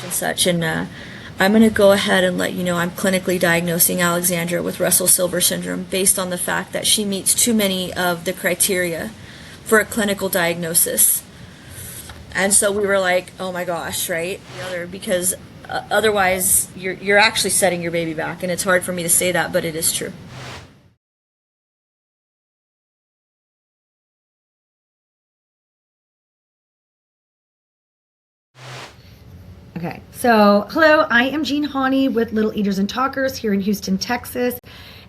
and such. And I'm going to go ahead and let you know I'm clinically diagnosing Alexandra with Russell-Silver syndrome based on the fact that she meets too many of the criteria for a clinical diagnosis. And so we were like, oh my gosh, right? Because otherwise you're actually setting your baby back, and it's hard for me to say that, but it is true. Okay, so hello, I am Jean Hawney with Little Eaters and Talkers here in Houston, Texas.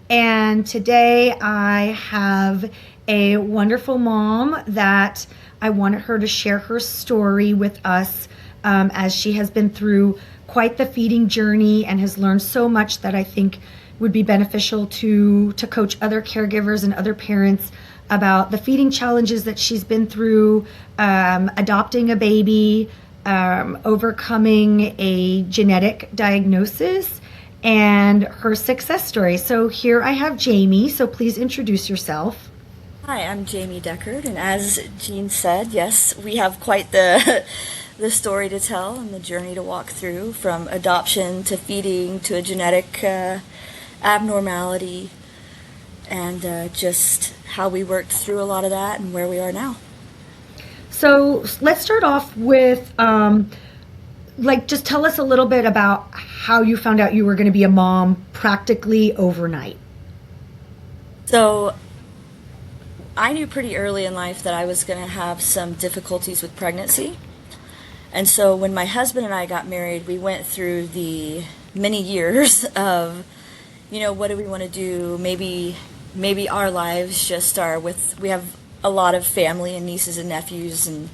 And today I have a wonderful mom that I wanted her to share her story with us, as she has been through quite the feeding journey and has learned so much that I think would be beneficial to coach other caregivers and other parents about the feeding challenges that she's been through, adopting a baby, overcoming a genetic diagnosis, and her success story. So here I have Jaime, so please introduce yourself. Hi, I'm Jaime Deckard, and as Jean said, yes, we have quite the the story to tell and the journey to walk through, from adoption to feeding to a genetic abnormality, and just how we worked through a lot of that and where we are now. So let's start off with, just tell us a little bit about how you found out you were going to be a mom practically overnight. So I knew pretty early in life that I was going to have some difficulties with pregnancy. And so when my husband and I got married, we went through the many years of, what do we want to do? Maybe our lives just are we have a lot of family and nieces and nephews, and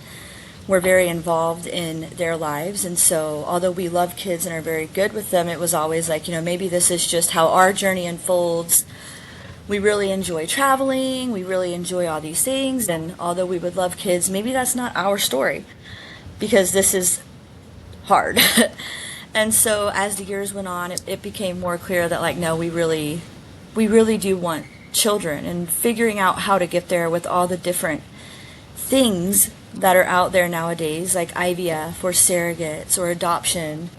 we're very involved in their lives. And so although we love kids and are very good with them, it was always like, maybe this is just how our journey unfolds. We really enjoy traveling. We really enjoy all these things. And although we would love kids, maybe that's not our story, because this is hard. And so as the years went on, it became more clear that no, we really do want children, and figuring out how to get there with all the different things that are out there nowadays, like IVF or surrogates or adoption.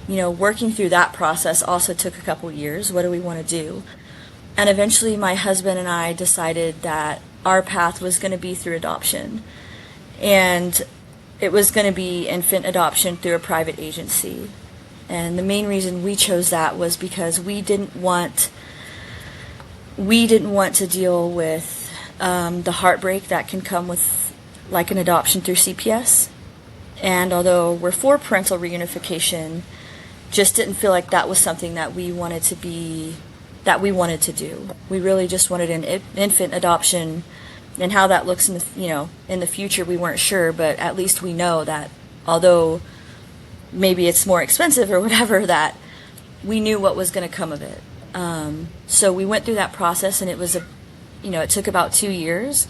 Working through that process also took a couple years. What do we want to do? And eventually my husband and I decided that our path was going to be through adoption, and it was going to be infant adoption through a private agency. And the main reason we chose that was because we didn't want to deal with the heartbreak that can come with an adoption through CPS. And although we're for parental reunification, just didn't feel like that was something that we wanted to do. We really just wanted an infant adoption, and how that looks in the future we weren't sure, but at least we know that although maybe it's more expensive or whatever, that we knew what was going to come of it. So we went through that process, and it was it took about 2 years,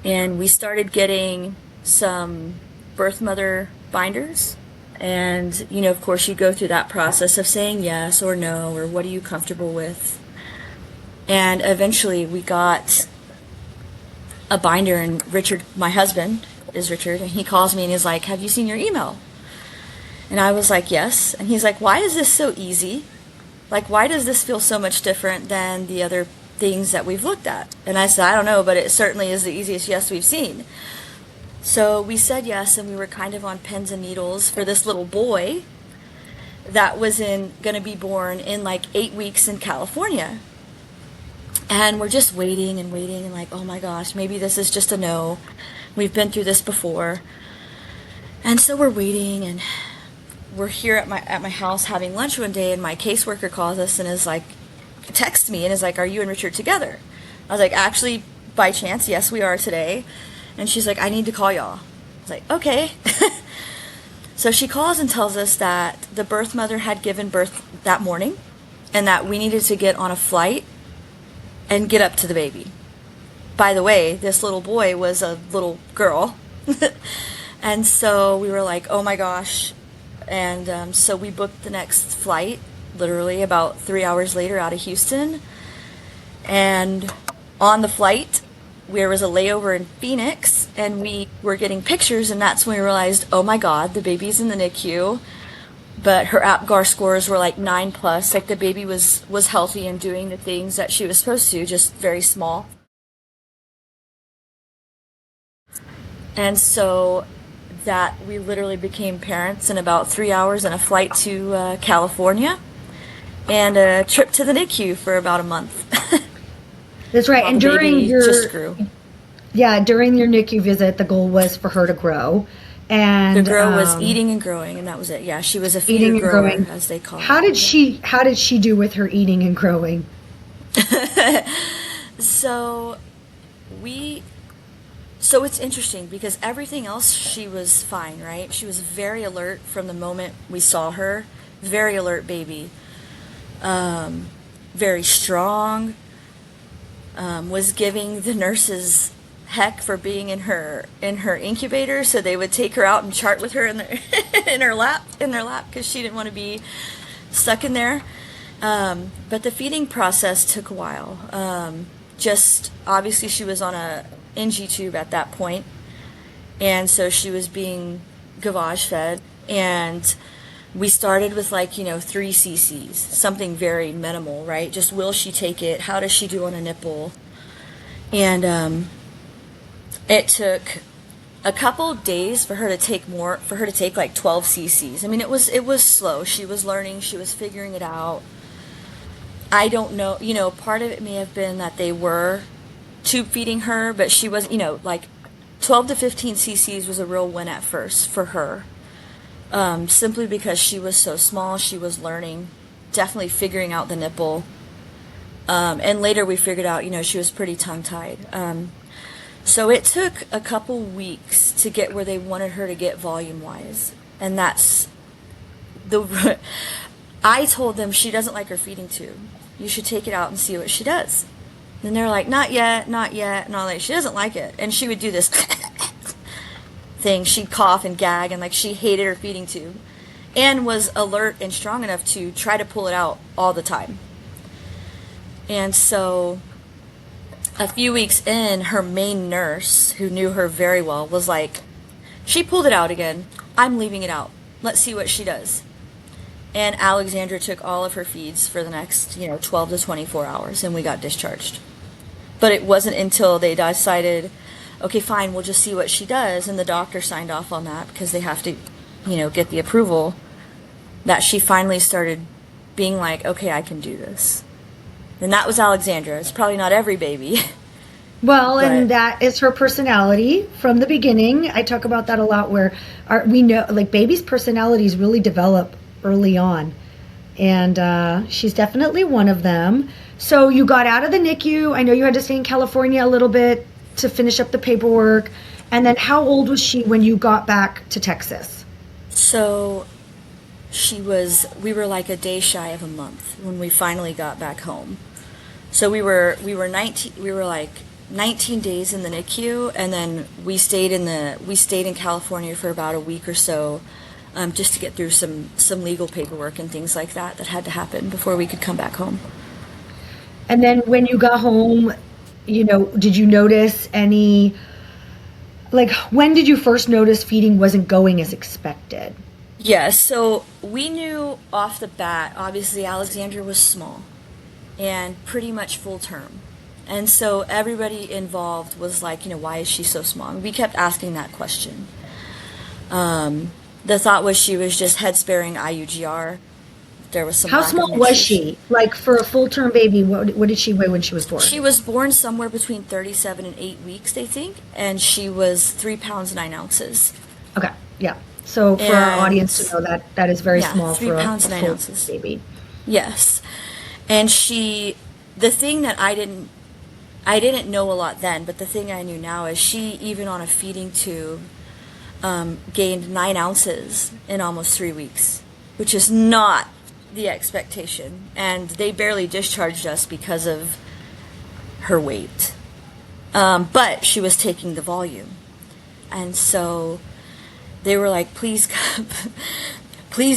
and we started getting some birth mother binders. And, of course, you go through that process of saying yes or no, or what are you comfortable with. And eventually we got a binder, and Richard, my husband is Richard, and he calls me and he's like, have you seen your email? And I was like, yes. And he's like, why is this so easy? Why does this feel so much different than the other things that we've looked at? And I said, I don't know, but it certainly is the easiest yes we've seen. So we said yes, and we were kind of on pins and needles for this little boy that was going to be born in 8 weeks in California. And we're just waiting and waiting, and oh my gosh, maybe this is just a no. We've been through this before. And so we're waiting, and we're here at my house having lunch one day, and my caseworker calls us and texts me and is like, are you and Richard together? I was like, actually, by chance, yes, we are today. And she's like, I need to call y'all. I was like, okay. So she calls and tells us that the birth mother had given birth that morning, and that we needed to get on a flight and get up to the baby. By the way, this little boy was a little girl. And so we were like, oh my gosh. And so we booked the next flight, literally about 3 hours later, out of Houston. And on the flight, there was a layover in Phoenix, and we were getting pictures, and that's when we realized, oh my God, the baby's in the NICU. but her APGAR scores were like 9 plus. Like the baby was healthy and doing the things that she was supposed to, just very small. And so that we literally became parents in about 3 hours, and a flight to California and a trip to the NICU for about a month. That's right. While And the during baby your just grew. during your NICU visit, the goal was for her to grow. The And girl was eating and growing, and that was it. Yeah, she was a feeder eating and grower, growing. as they call How it. did she do with her eating and growing? So we so it's interesting because everything else she was fine, right? She was very alert from the moment we saw her. Very alert baby. Very strong. Was giving the nurses heck for being in her incubator, so they would take her out and chart with her in their in their lap because she didn't want to be stuck in there. But the feeding process took a while. Just obviously she was on a NG tube at that point, and so she was being gavage fed, and we started with 3 cc's, something very minimal, right? Just will she take it? How does she do on a nipple? And it took a couple days for her to take like 12 cc's. I mean, it was slow. She was learning. She was figuring it out. I don't know. Part of it may have been that they were tube feeding her, but she was, like 12 to 15 cc's was a real win at first for her. Simply because she was so small, she was learning, definitely figuring out the nipple. And later we figured out, she was pretty tongue-tied. So it took a couple weeks to get where they wanted her to get volume-wise. And that's I told them she doesn't like her feeding tube. You should take it out and see what she does. And they're like, not yet. And I'm like, she doesn't like it. And she would do this thing. She'd cough and gag, and she hated her feeding tube, and was alert and strong enough to try to pull it out all the time. And so a few weeks in, her main nurse, who knew her very well, was like, she pulled it out again. I'm leaving it out. Let's see what she does. And Alexandra took all of her feeds for the next 12 to 24 hours, and we got discharged. But it wasn't until they decided, okay, fine, we'll just see what she does, and the doctor signed off on that because they have to, get the approval, that she finally started being like, okay, I can do this. And that was Alexandra. It's probably not every baby. Well, and that is her personality from the beginning. I talk about that a lot, where we know, babies' personalities really develop early on. And she's definitely one of them. So you got out of the NICU. I know you had to stay in California a little bit to finish up the paperwork. And then how old was she when you got back to Texas? So we were like a day shy of a month when we finally got back home. So we were 19 days in the NICU, and then we stayed in California for about a week or so, just to get through some legal paperwork and things like that had to happen before we could come back home. And then when you got home, did you notice any, when did you first notice feeding wasn't going as expected? Yeah, so we knew off the bat, obviously Alexandra was small and pretty much full term. And so everybody involved was like, why is she so small? And we kept asking that question. The thought was she was just head-sparing IUGR. There was some. How small was she? For a full-term baby, what did she weigh when she was born? She was born somewhere between 37 and 8 weeks, they think, and she was 3 pounds 9 ounces. Okay, yeah. So for our audience to know that is very small for a full baby. Yes, and the thing that I didn't know a lot then, but the thing I knew now is she, even on a feeding tube, gained 9 ounces in almost 3 weeks, which is not the expectation. And they barely discharged us because of her weight. But she was taking the volume. And so they were like, please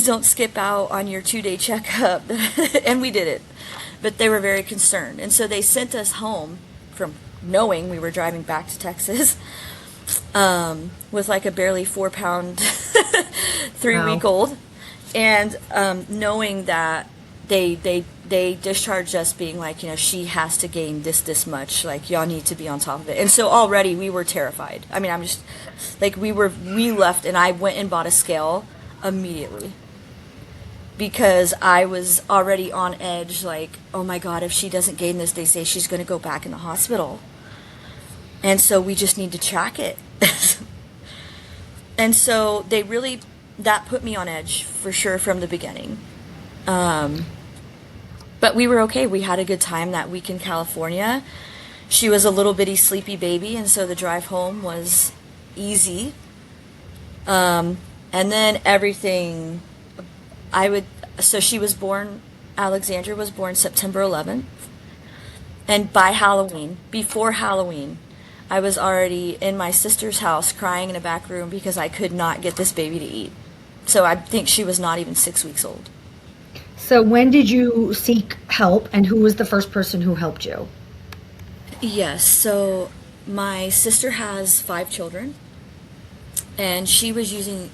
don't skip out on your 2-day checkup. And we did it. But they were very concerned. And so they sent us home from knowing we were driving back to Texas with a barely 4-pound 3-week-old. And knowing that they discharged us being like, she has to gain this much, like y'all need to be on top of it. And so already we were terrified. I mean, I'm just like, we left and I went and bought a scale immediately because I was already on edge, like, oh my God, if she doesn't gain this, they say she's going to go back in the hospital. And so we just need to track it. And so that put me on edge for sure from the beginning. But we were okay. We had a good time that week in California. She was a little bitty sleepy baby, and so the drive home was easy. And then everything, so she was born, Alexandra was born September 11th. And by Halloween, before Halloween, I was already in my sister's house crying in a back room because I could not get this baby to eat. So I think she was not even 6 weeks old. So when did you seek help, and who was the first person who helped you? Yes, so my sister has 5 children, and she was using,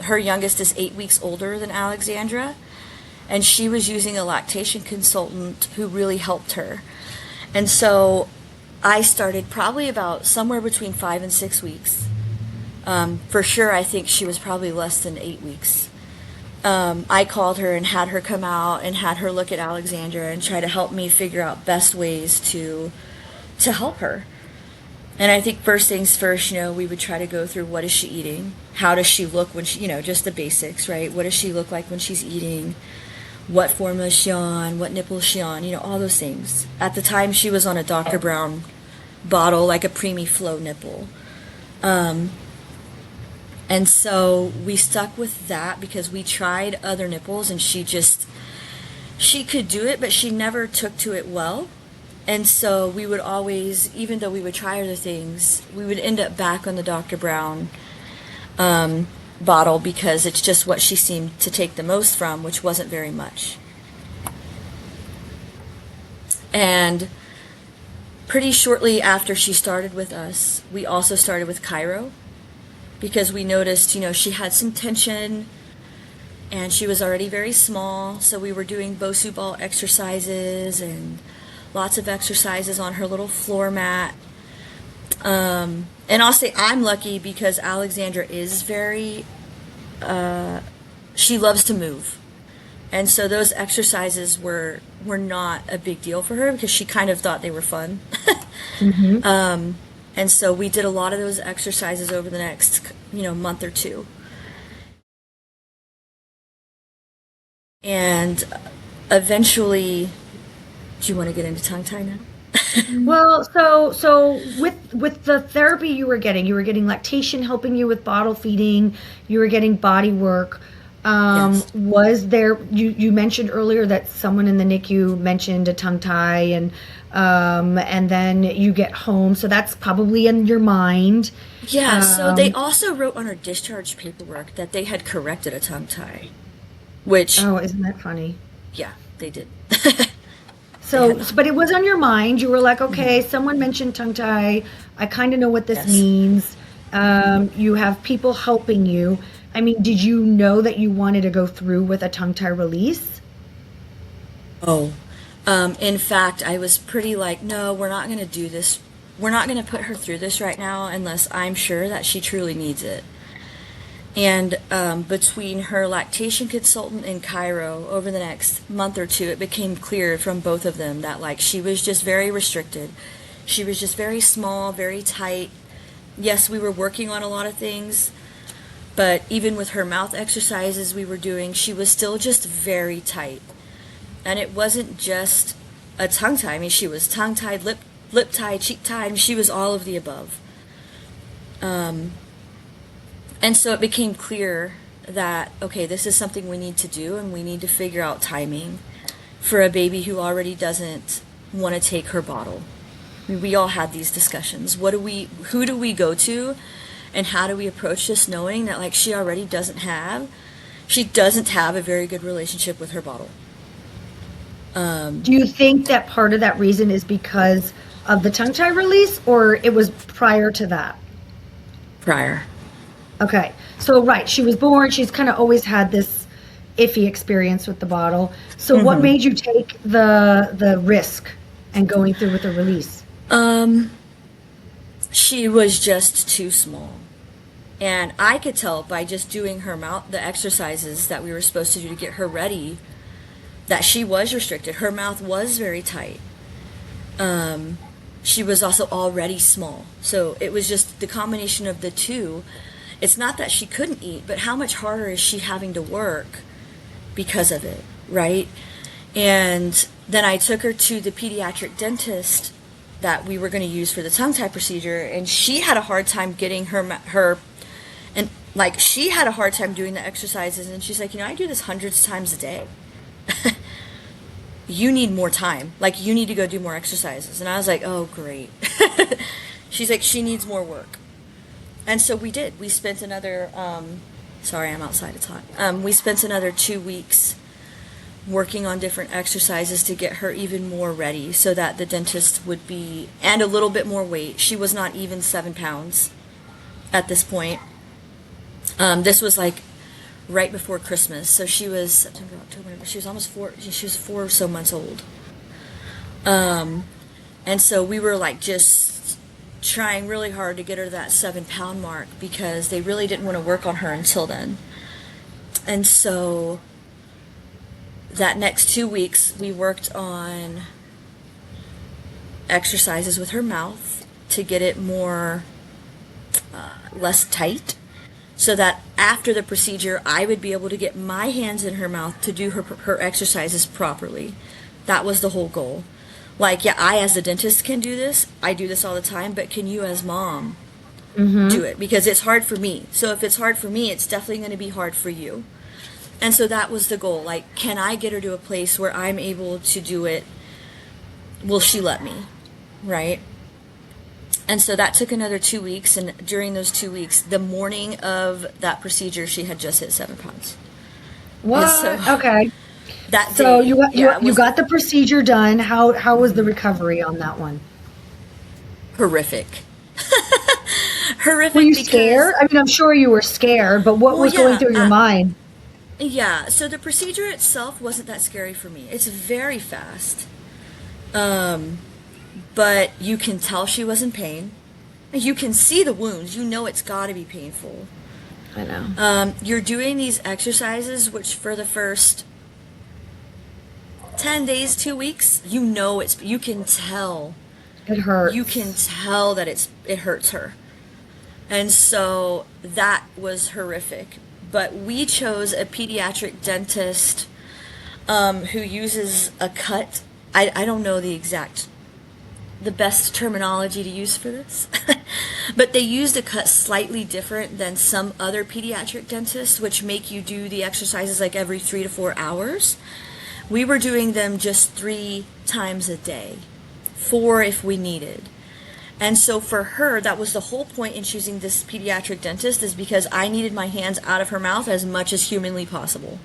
her youngest is 8 weeks older than Alexandra, and she was using a lactation consultant who really helped her. And so I started probably about somewhere between 5 and 6 weeks. For sure, I think she was probably less than 8 weeks. I called her and had her come out and had her look at Alexandra and try to help me figure out best ways to help her. And I think first things first, we would try to go through, what is she eating? How does she look when she, just the basics, right? What does she look like when she's eating? What formula is she on? What nipple is she on? All those things. At the time, she was on a Dr. Brown bottle, like a preemie flow nipple. And so we stuck with that because we tried other nipples and she could do it, but she never took to it well. And so we would always, even though we would try other things, we would end up back on the Dr. Brown bottle because it's just what she seemed to take the most from, which wasn't very much. And pretty shortly after she started with us, we also started with Cairo. Because we noticed, she had some tension and she was already very small. So we were doing Bosu ball exercises and lots of exercises on her little floor mat. And I'll say I'm lucky because Alexandra is very, she loves to move. And so those exercises were not a big deal for her because she kind of thought they were fun. Mm-hmm. And so we did a lot of those exercises over the next, month or two. And eventually, do you want to get into tongue tie now? Well, so with the therapy you were getting lactation helping you with bottle feeding, you were getting body work. Yes. Was there, you mentioned earlier that someone in the NICU mentioned a tongue tie and then you get home. So that's probably in your mind. Yeah. So they also wrote on her discharge paperwork that they had corrected a tongue tie, which. Oh, isn't that funny? Yeah, they did. So, but it was on your mind. You were like, okay, someone mentioned tongue tie. I kind of know what this means. You have people helping you. I mean, did you know that you wanted to go through with a tongue tie release? Oh, in fact, I was pretty like, no, we're not going to do this. We're not going to put her through this right now unless I'm sure that she truly needs it. And between her lactation consultant in Cairo over the next month or two, it became clear from both of them that like she was just very restricted. She was just very small, very tight. Yes, we were working on a lot of things, but even with her mouth exercises we were doing, she was still just very tight. And it wasn't just a tongue tie. I mean, she was tongue tied, lip tied, cheek tied, and she was all of the above. And so it became clear that, okay, this is something we need to do, and we need to figure out timing for a baby who already doesn't want to take her bottle. I mean, we all had these discussions. Who do we go to, and how do we approach this, knowing that like she doesn't have a very good relationship with her bottle. Do you think that part of that reason is because of the tongue tie release, or it was prior to that? Prior. Okay. So, right. She was born. She's kind of always had this iffy experience with the bottle. So what made you take the risk and going through with the release? She was just too small. And I could tell by just doing her mouth, the exercises that we were supposed to do to get her ready, that she was restricted. Her mouth was very tight. She was also already small. So it was just the combination of the two. It's not that she couldn't eat, but how much harder is she having to work because of it, right? And then I took her to the pediatric dentist that we were going to use for the tongue tie procedure, and she had a hard time getting her and like she had a hard time doing the exercises, and she's like, I do this hundreds of times a day. You need more time. Like, you need to go do more exercises. And I was like, oh, great. She's like, she needs more work. And so we did. We spent another, sorry, I'm outside, it's hot. We spent another 2 weeks working on different exercises to get her even more ready so that the dentist would be, and a little bit more weight. She was not even 7 pounds at this point. This was like right before Christmas. So she was September, October, November. She was almost 4. She was 4 or so months old. And so we were like just trying really hard to get her to that 7-pound mark because they really didn't want to work on her until then. And so that next 2 weeks we worked on exercises with her mouth to get it more less tight, so that after the procedure I would be able to get my hands in her mouth to do her exercises properly. That was the whole goal. Like, yeah, I as a dentist can do this. I do this all the time, but can you as mom do it? Because it's hard for me. So if it's hard for me, it's definitely going to be hard for you. And so that was the goal. Like, can I get her to a place where I'm able to do it? Will she let me? Right? And so that took another 2 weeks, and during those 2 weeks, the morning of that procedure, she had just hit 7 pounds. What? So, okay. That So day, you got the procedure done. How was the recovery on that one? horrific. Horrific. Were you because, scared? I mean, I'm sure you were scared, but what was going through your mind? Yeah, so the procedure itself wasn't that scary for me. It's very fast. But you can tell she was in pain. You can see the wounds. You know it's got to be painful. I know. You're doing these exercises, which for the first 10 days, 2 weeks, you can tell. It hurts. You can tell that it hurts her. And so that was horrific. But we chose a pediatric dentist who uses a cut. I don't know the best terminology to use for this, but they used a cut slightly different than some other pediatric dentists, which make you do the exercises like every 3 to 4 hours. We were doing them just 3 times a day, 4 if we needed. And so for her, that was the whole point in choosing this pediatric dentist, is because I needed my hands out of her mouth as much as humanly possible,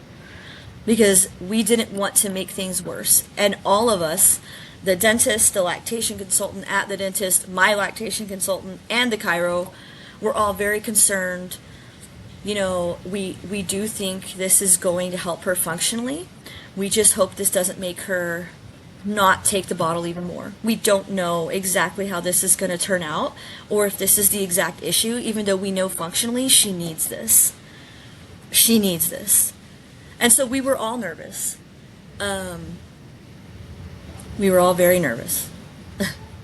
because we didn't want to make things worse. And all of us, the dentist, the lactation consultant at the dentist, my lactation consultant, and the chiro, were all very concerned. We do think this is going to help her functionally. We just hope this doesn't make her not take the bottle even more. We don't know exactly how this is going to turn out, or if this is the exact issue, even though we know functionally she needs this. She needs this. And so we were all nervous. We were all very nervous.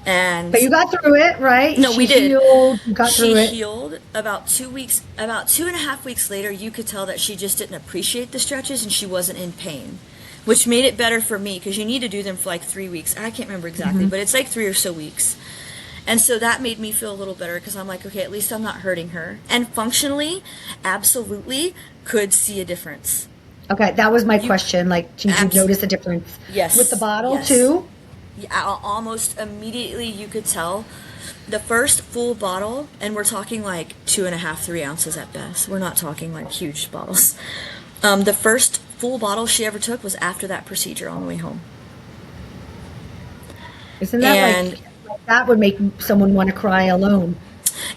But you got through it, right? No, we did. You got through it. She healed about 2 weeks. About 2.5 weeks later, you could tell that she just didn't appreciate the stretches and she wasn't in pain, which made it better for me, because you need to do them for like 3 weeks. I can't remember exactly, but it's like 3 or so weeks. And so that made me feel a little better, because I'm like, okay, at least I'm not hurting her. And functionally, absolutely could see a difference. Okay, that was my question. Like, did you notice a difference? Yes. With the bottle Yes. too? Yeah, almost immediately you could tell. The first full bottle, and we're talking like 2.5, 3 ounces at best. We're not talking like huge bottles. The first full bottle she ever took was after that procedure on the way home. Isn't that like that would make someone want to cry alone?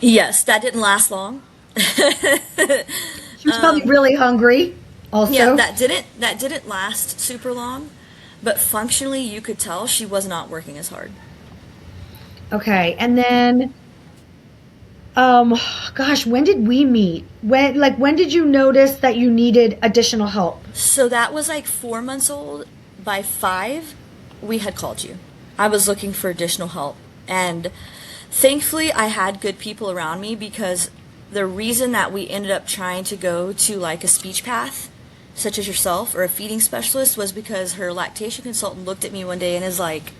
Yes, that didn't last long. She was probably really hungry. also? Yeah, that didn't last super long, but functionally you could tell she was not working as hard. Okay. And then, gosh, when did we meet? When did you notice that you needed additional help? So that was like 4 months old. By 5, we had called you. I was looking for additional help. And thankfully, I had good people around me, because the reason that we ended up trying to go to like a speech path, such as yourself, or a feeding specialist, was because her lactation consultant looked at me one day and is like,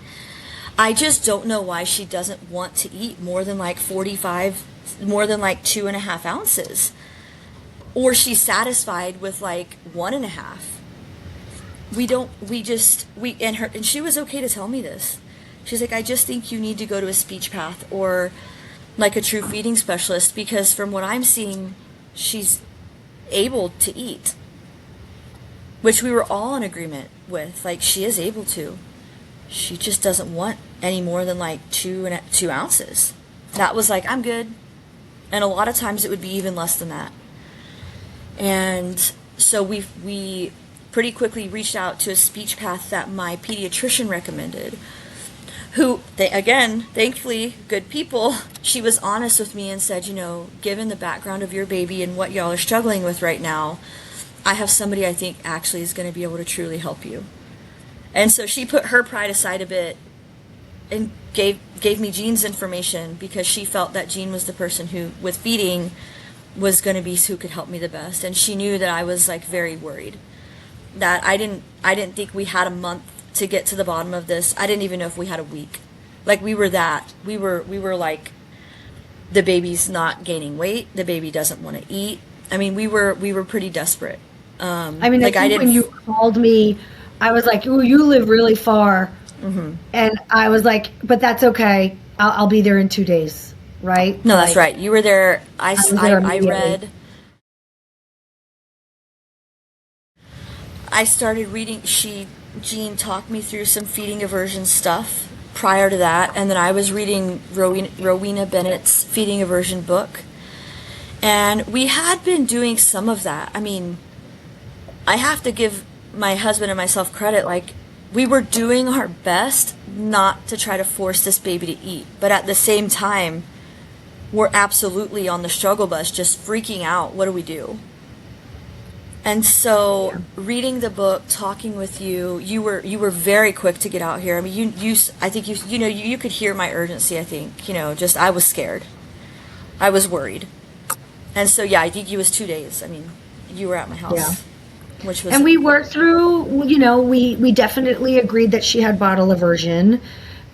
I just don't know why she doesn't want to eat more than like 2.5 ounces. Or she's satisfied with like 1.5. And she was okay to tell me this. She's like, I just think you need to go to a speech path or like a true feeding specialist, because from what I'm seeing, she's able to eat, which we were all in agreement with. Like, she is able to. She just doesn't want any more than like 2 ounces. That was like, I'm good. And a lot of times it would be even less than that. And so we pretty quickly reached out to a speech path that my pediatrician recommended, who, again, thankfully, good people. She was honest with me and said, given the background of your baby and what y'all are struggling with right now, I have somebody I think actually is going to be able to truly help you. And so she put her pride aside a bit and gave me Jean's information, because she felt that Jean was the person who, with feeding, was going to be who could help me the best. And she knew that I was like very worried, that I didn't think we had a month to get to the bottom of this. I didn't even know if we had a week. Like, we were like, the baby's not gaining weight, the baby doesn't want to eat. I mean, we were pretty desperate. I mean, like, I think when you called me, I was like, ooh, you live really far. Mm-hmm. And I was like, but that's okay. I'll be there in 2 days, right? No, that's right. You were there. I started reading. Jean talked me through some feeding aversion stuff prior to that, and then I was reading Rowena Bennett's feeding aversion book. And we had been doing some of that. I mean, I have to give my husband and myself credit. Like, we were doing our best not to try to force this baby to eat. But at the same time, we're absolutely on the struggle bus, just freaking out. What do we do? And so, reading the book, talking with you, you were very quick to get out here. I mean, I think you could hear my urgency. I think, just I was scared. I was worried. And so, I think it was 2 days. I mean, you were at my house. Yeah. Which was, and we worked through, we definitely agreed that she had bottle aversion.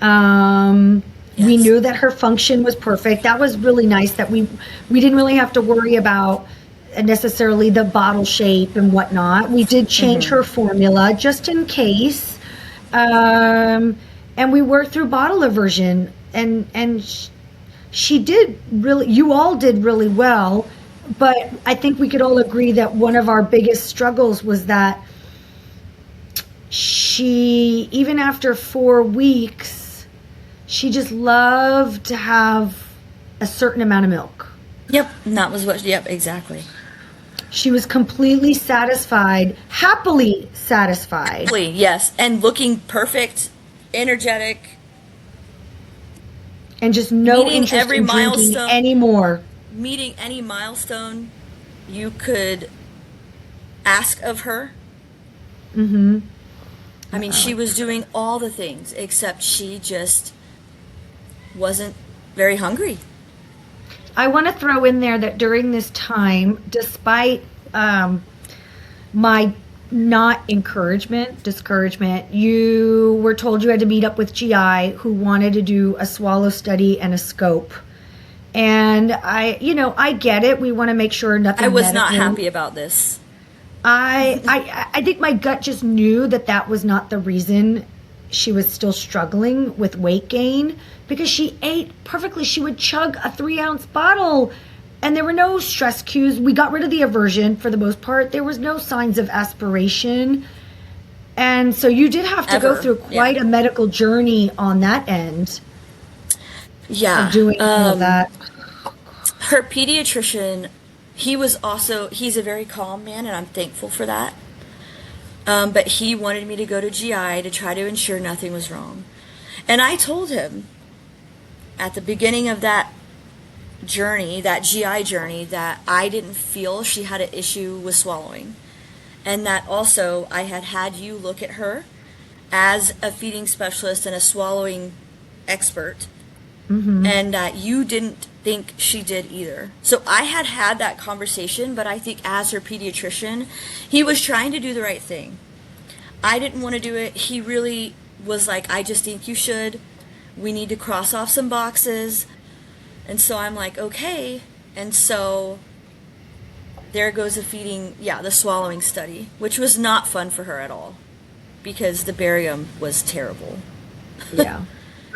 Yes. We knew that her function was perfect. That was really nice that we didn't really have to worry about necessarily the bottle shape and whatnot. We did change her formula just in case. And we worked through bottle aversion, and she did really, you all did really well. But I think we could all agree that one of our biggest struggles was that she, even after 4 weeks, she just loved to have a certain amount of milk. Yep, and that was exactly. She was completely satisfied, happily satisfied. Yes, and looking perfect, energetic. And just no interest every in drinking milestone anymore. Meeting any milestone you could ask of her. Mm-hmm. I mean, she was doing all the things, except she just wasn't very hungry. I want to throw in there that during this time, despite my discouragement, you were told you had to meet up with GI, who wanted to do a swallow study and a scope. And I get it. We want to make sure nothing. I was not happy about this. I think my gut just knew that was not the reason she was still struggling with weight gain, because she ate perfectly. She would chug a 3-ounce bottle, and there were no stress cues. We got rid of the aversion for the most part. There was no signs of aspiration. And so you did have to go through quite a medical journey on that end. Yeah. Of doing all of that. Her pediatrician he's a very calm man, and I'm thankful for that. But he wanted me to go to GI to try to ensure nothing was wrong. And I told him at the beginning of that journey, that GI journey, that I didn't feel she had an issue with swallowing. And that also I had had you look at her as a feeding specialist and a swallowing expert, and that you didn't think she did either. So I had that conversation, but I think as her pediatrician, he was trying to do the right thing. I didn't want to do it. He really was like, I just think you should. We need to cross off some boxes. And so I'm like, okay. And so there goes the swallowing study, which was not fun for her at all because the barium was terrible. Yeah.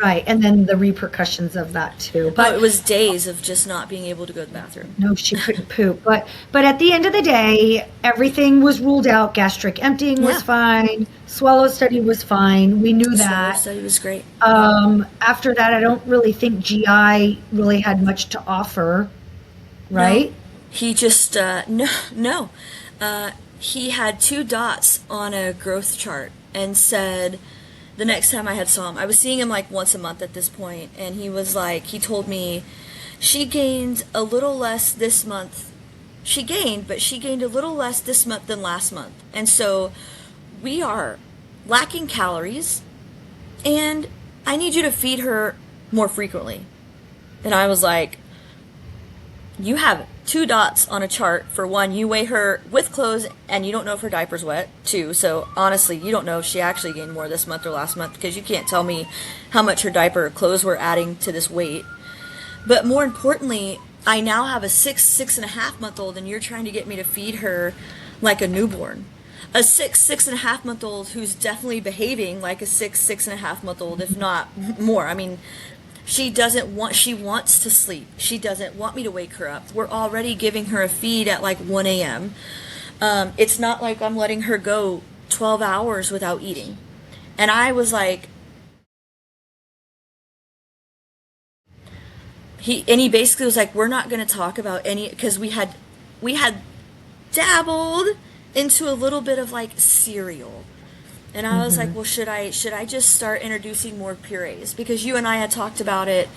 Right. And then the repercussions of that too. But it was days of just not being able to go to the bathroom. No, she couldn't poop. But at the end of the day, everything was ruled out. Gastric emptying was fine. Swallow study was fine. We knew that. Swallow study was great. After that, I don't really think GI really had much to offer. Right? No. He just, no. He had 2 dots on a growth chart and said, the next time I had saw him, I was seeing him like once a month at this point, and he was like, he told me, she gained a little less this month. She gained a little less this month than last month. And so we are lacking calories, and I need you to feed her more frequently. And I was like, you have 2 dots on a chart. For one, you weigh her with clothes and you don't know if her diaper's wet. 2, so honestly, you don't know if she actually gained more this month or last month because you can't tell me how much her diaper or clothes were adding to this weight. But more importantly, I now have a 6.5-month-old, and you're trying to get me to feed her like a newborn. A 6.5-month-old who's definitely behaving like a 6.5-month-old, if not more. I mean, she wants to sleep. She doesn't want me to wake her up. We're already giving her a feed at like 1 a.m. It's not like I'm letting her go 12 hours without eating. And I was like, he basically was like, we're not going to talk about any, because we had dabbled into a little bit of like cereal. And I was like, well, should I just start introducing more purees? Because you and I had talked about it.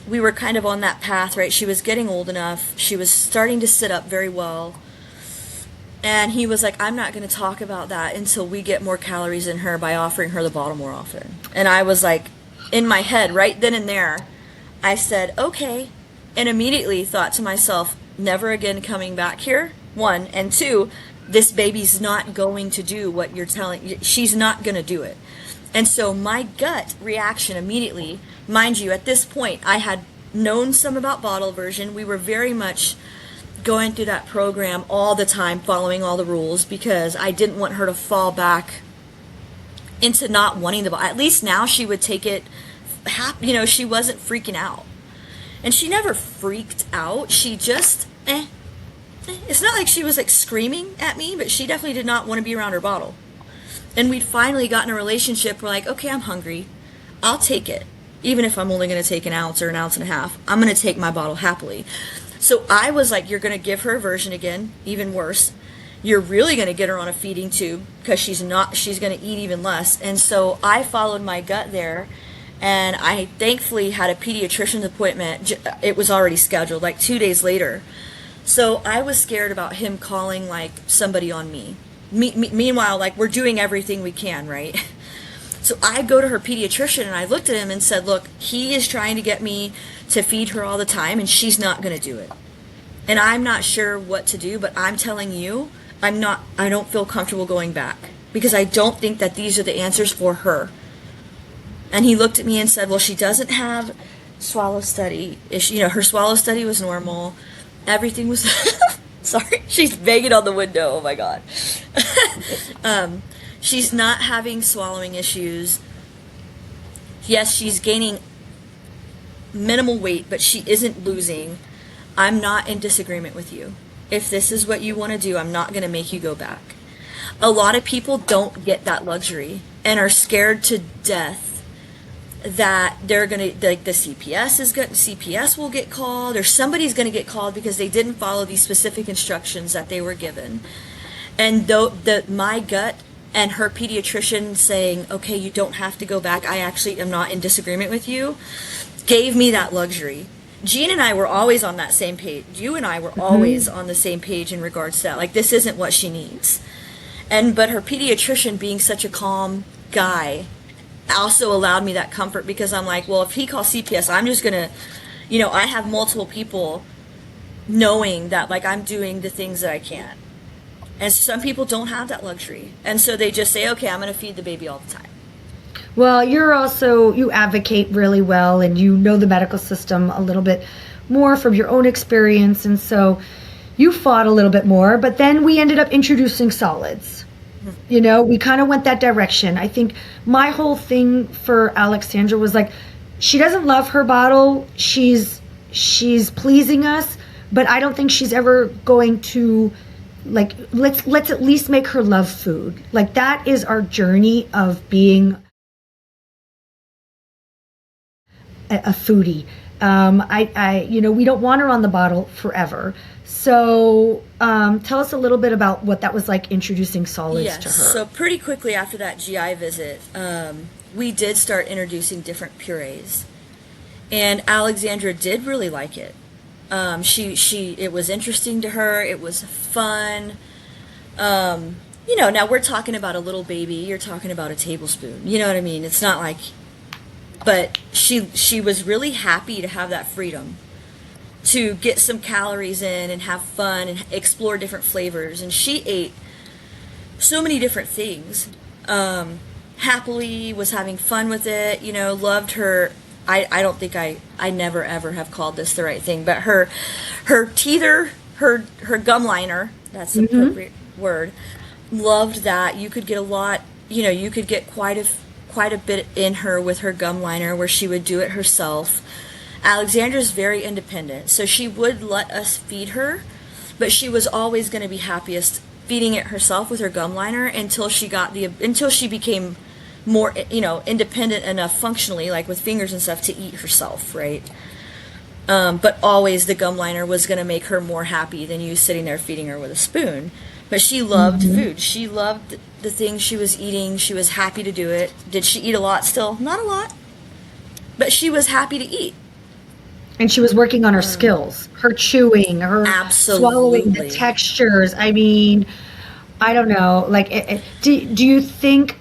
We were kind of on that path, right? She was getting old enough. She was starting to sit up very well. And he was like, I'm not going to talk about that until we get more calories in her by offering her the bottle more often. And I was like, in my head, right then and there, I said, okay. And immediately thought to myself, never again coming back here, 1. And 2, this baby's not going to do what you're telling. She's not going to do it. And so my gut reaction immediately, mind you, at this point, I had known some about bottle aversion. We were very much going through that program all the time, following all the rules, because I didn't want her to fall back into not wanting the bottle. At least now she would take it, she wasn't freaking out. And she never freaked out. She just, It's not like she was like screaming at me, but she definitely did not want to be around her bottle. And we'd finally gotten a relationship. We're like, okay, I'm hungry. I'll take it. Even if I'm only going to take an ounce or an ounce and a half, I'm going to take my bottle happily. So I was like, you're going to give her aversion again, even worse. You're really going to get her on a feeding tube because she's going to eat even less. And so I followed my gut there. And I thankfully had a pediatrician's appointment. It was already scheduled, like 2 days later. So I was scared about him calling like somebody on me. Meanwhile, like we're doing everything we can, right? So I go to her pediatrician and I looked at him and said, look, he is trying to get me to feed her all the time and she's not going to do it. And I'm not sure what to do, but I'm telling you, I don't feel comfortable going back because I don't think that these are the answers for her. And he looked at me and said, well, she doesn't have swallow study. Her swallow study was normal. Everything was, sorry, she's banging on the window. Oh my God. She's not having swallowing issues. Yes, she's gaining minimal weight, but she isn't losing. I'm not in disagreement with you. If this is what you want to do, I'm not going to make you go back. A lot of people don't get that luxury and are scared to death that they're gonna, like, the CPS will get called, or somebody's gonna get called because they didn't follow these specific instructions that they were given. And my gut and her pediatrician saying, okay, you don't have to go back, I actually am not in disagreement with you, gave me that luxury. Jean and I were always on that same page. You and I were always on the same page in regards to that. Like, this isn't what she needs. But her pediatrician, being such a calm guy, also allowed me that comfort, because I'm like, well, if he calls CPS, I'm just going to, I have multiple people knowing that, like, I'm doing the things that I can. And some people don't have that luxury. And so they just say, okay, I'm going to feed the baby all the time. Well, you advocate really well, and you know the medical system a little bit more from your own experience. And so you fought a little bit more, but then we ended up introducing solids. We kind of went that direction. I think my whole thing for Alexandra was like, she doesn't love her bottle. She's pleasing us, but I don't think she's ever going to, like, let's at least make her love food. Like, that is our journey of being a foodie. We don't want her on the bottle forever. So tell us a little bit about what that was like, introducing solids to her. So pretty quickly after that GI visit, we did start introducing different purees. And Alexandra did really like it. It was interesting to her. It was fun. Now we're talking about a little baby. You're talking about a tablespoon. You know what I mean? It's not like, but she was really happy to have that freedom to get some calories in and have fun and explore different flavors. And she ate so many different things. Happily was having fun with it, loved her. I don't think I never ever have called this the right thing, but her teether, her gum liner, that's the appropriate word, loved that. You could get a lot, you could get quite a bit in her with her gum liner, where she would do it herself. Alexandra's very independent, so she would let us feed her, but she was always going to be happiest feeding it herself with her gum liner until she became more, independent enough functionally, like with fingers and stuff, to eat herself, right? But always the gum liner was going to make her more happy than you sitting there feeding her with a spoon. But she loved food. She loved the things she was eating. She was happy to do it. Did she eat a lot still? Not a lot. But she was happy to eat. And she was working on her skills, her chewing, her swallowing, the textures. I mean, I don't know. Like, do you think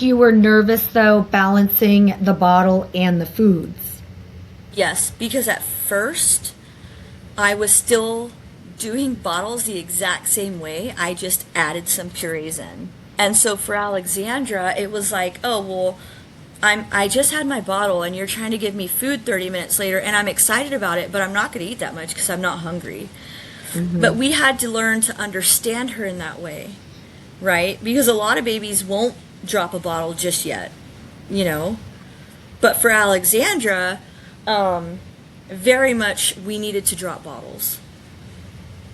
you were nervous, though, balancing the bottle and the foods? Yes, because at first I was still doing bottles the exact same way. I just added some purees in. And so for Alexandra, it was like, oh, well, I just had my bottle and you're trying to give me food 30 minutes later, and I'm excited about it, but I'm not going to eat that much because I'm not hungry. But we had to learn to understand her in that way, right? Because a lot of babies won't drop a bottle just yet, But for Alexandra, very much we needed to drop bottles.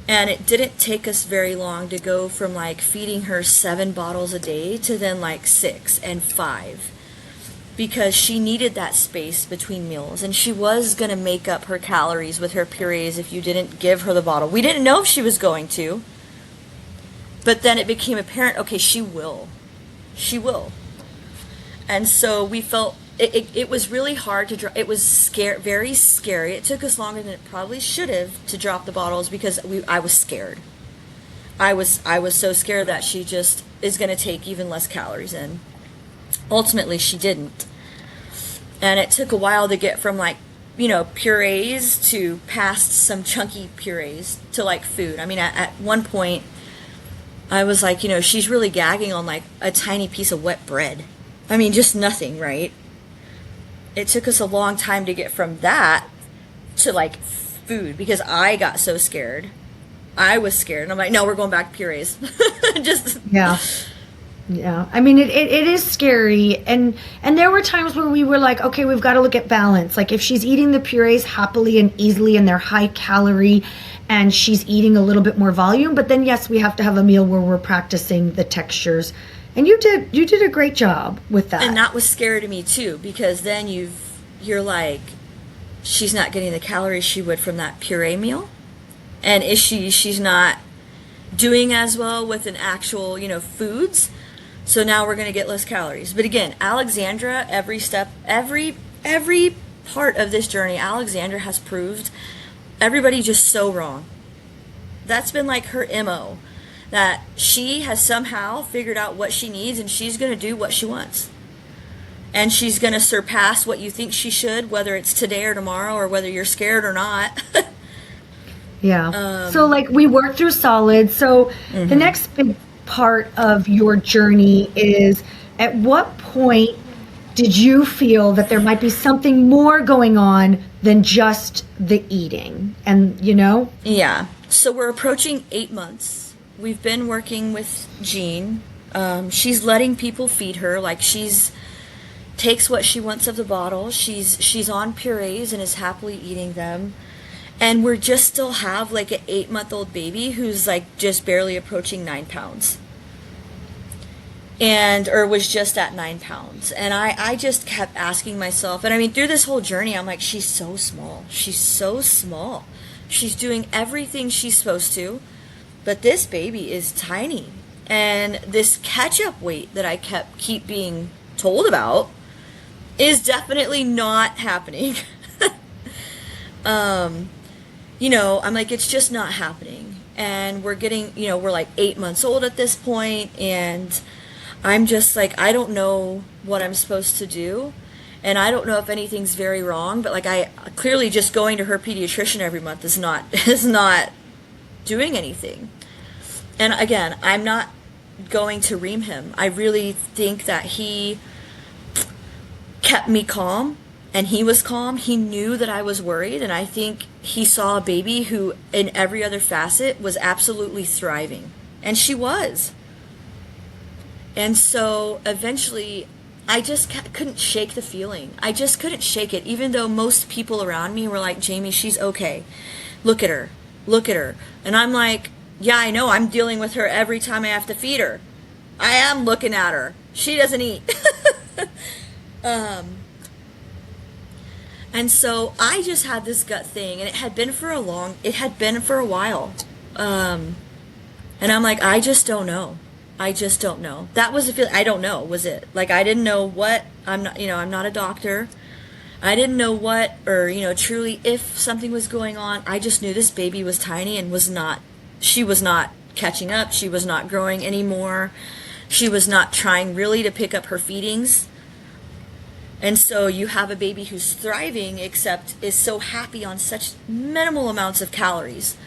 And it didn't take us very long to go from like feeding her 7 bottles a day to then like 6 and 5. Because she needed that space between meals, and she was going to make up her calories with her purees if you didn't give her the bottle. We didn't know if she was going to, but then it became apparent, okay, she will. And so we felt it was really hard to drop. It was very scary. It took us longer than it probably should have to drop the bottles because I was scared. I was so scared that she just is going to take even less calories in. Ultimately, she didn't. And it took a while to get from like, purees to past some chunky purees to like food. I mean, at one point, I was like, she's really gagging on like a tiny piece of wet bread. I mean, just nothing, right? It took us a long time to get from that to like food because I got so scared. I was scared. And I'm like, no, we're going back to purees. Yeah. I mean, it is scary. And there were times where we were like, okay, we've got to look at balance. Like if she's eating the purees happily and easily and they're high calorie and she's eating a little bit more volume, but then yes, we have to have a meal where we're practicing the textures And you did a great job with that. And that was scary to me too, because then you're like, she's not getting the calories she would from that puree meal. And she's not doing as well with an actual, foods. So now we're going to get less calories. But again, Alexandra, every step, every part of this journey, Alexandra has proved everybody just so wrong. That's been like her MO, that she has somehow figured out what she needs and she's going to do what she wants. And she's going to surpass what you think she should, whether it's today or tomorrow, or whether you're scared or not. Yeah. So like we worked through solids. So the next big part of your journey is, at what point did you feel that there might be something more going on than just the eating? And Yeah. So we're approaching 8 months. We've been working with Jean. She's letting people feed her. Like, she's takes what she wants of the bottle. She's on purees and is happily eating them. And we're just still have like an 8-month-old baby who's like just barely approaching 9 pounds. Or was just at 9 pounds. And I just kept asking myself, and I mean, through this whole journey, I'm like, she's so small. She's so small. She's doing everything she's supposed to, but this baby is tiny. And this catch-up weight that I keep being told about is definitely not happening. I'm like, it's just not happening. And we're getting, we're like 8 months old at this point, and I'm just like, I don't know what I'm supposed to do. And I don't know if anything's very wrong, but like, I clearly just going to her pediatrician every month is not doing anything. And again, I'm not going to ream him. I really think that he kept me calm, and he was calm. He knew that I was worried, and I think he saw a baby who in every other facet was absolutely thriving. And she was. And so eventually I just couldn't shake the feeling. I just couldn't shake it, even though most people around me were like, Jaime, she's okay. Look at her. Look at her. And I'm like, yeah, I know. I'm dealing with her every time I have to feed her. I am looking at her. She doesn't eat. And so I just had this gut thing, and it had been for a while. And I'm like, I just don't know. I just don't know. That was the feeling. I don't know, was it? Like, I didn't know what, I'm not a doctor. I didn't know what, or, truly if something was going on. I just knew this baby was tiny and she was not catching up. She was not growing anymore. She was not trying really to pick up her feedings. And so you have a baby who's thriving, except is so happy on such minimal amounts of calories.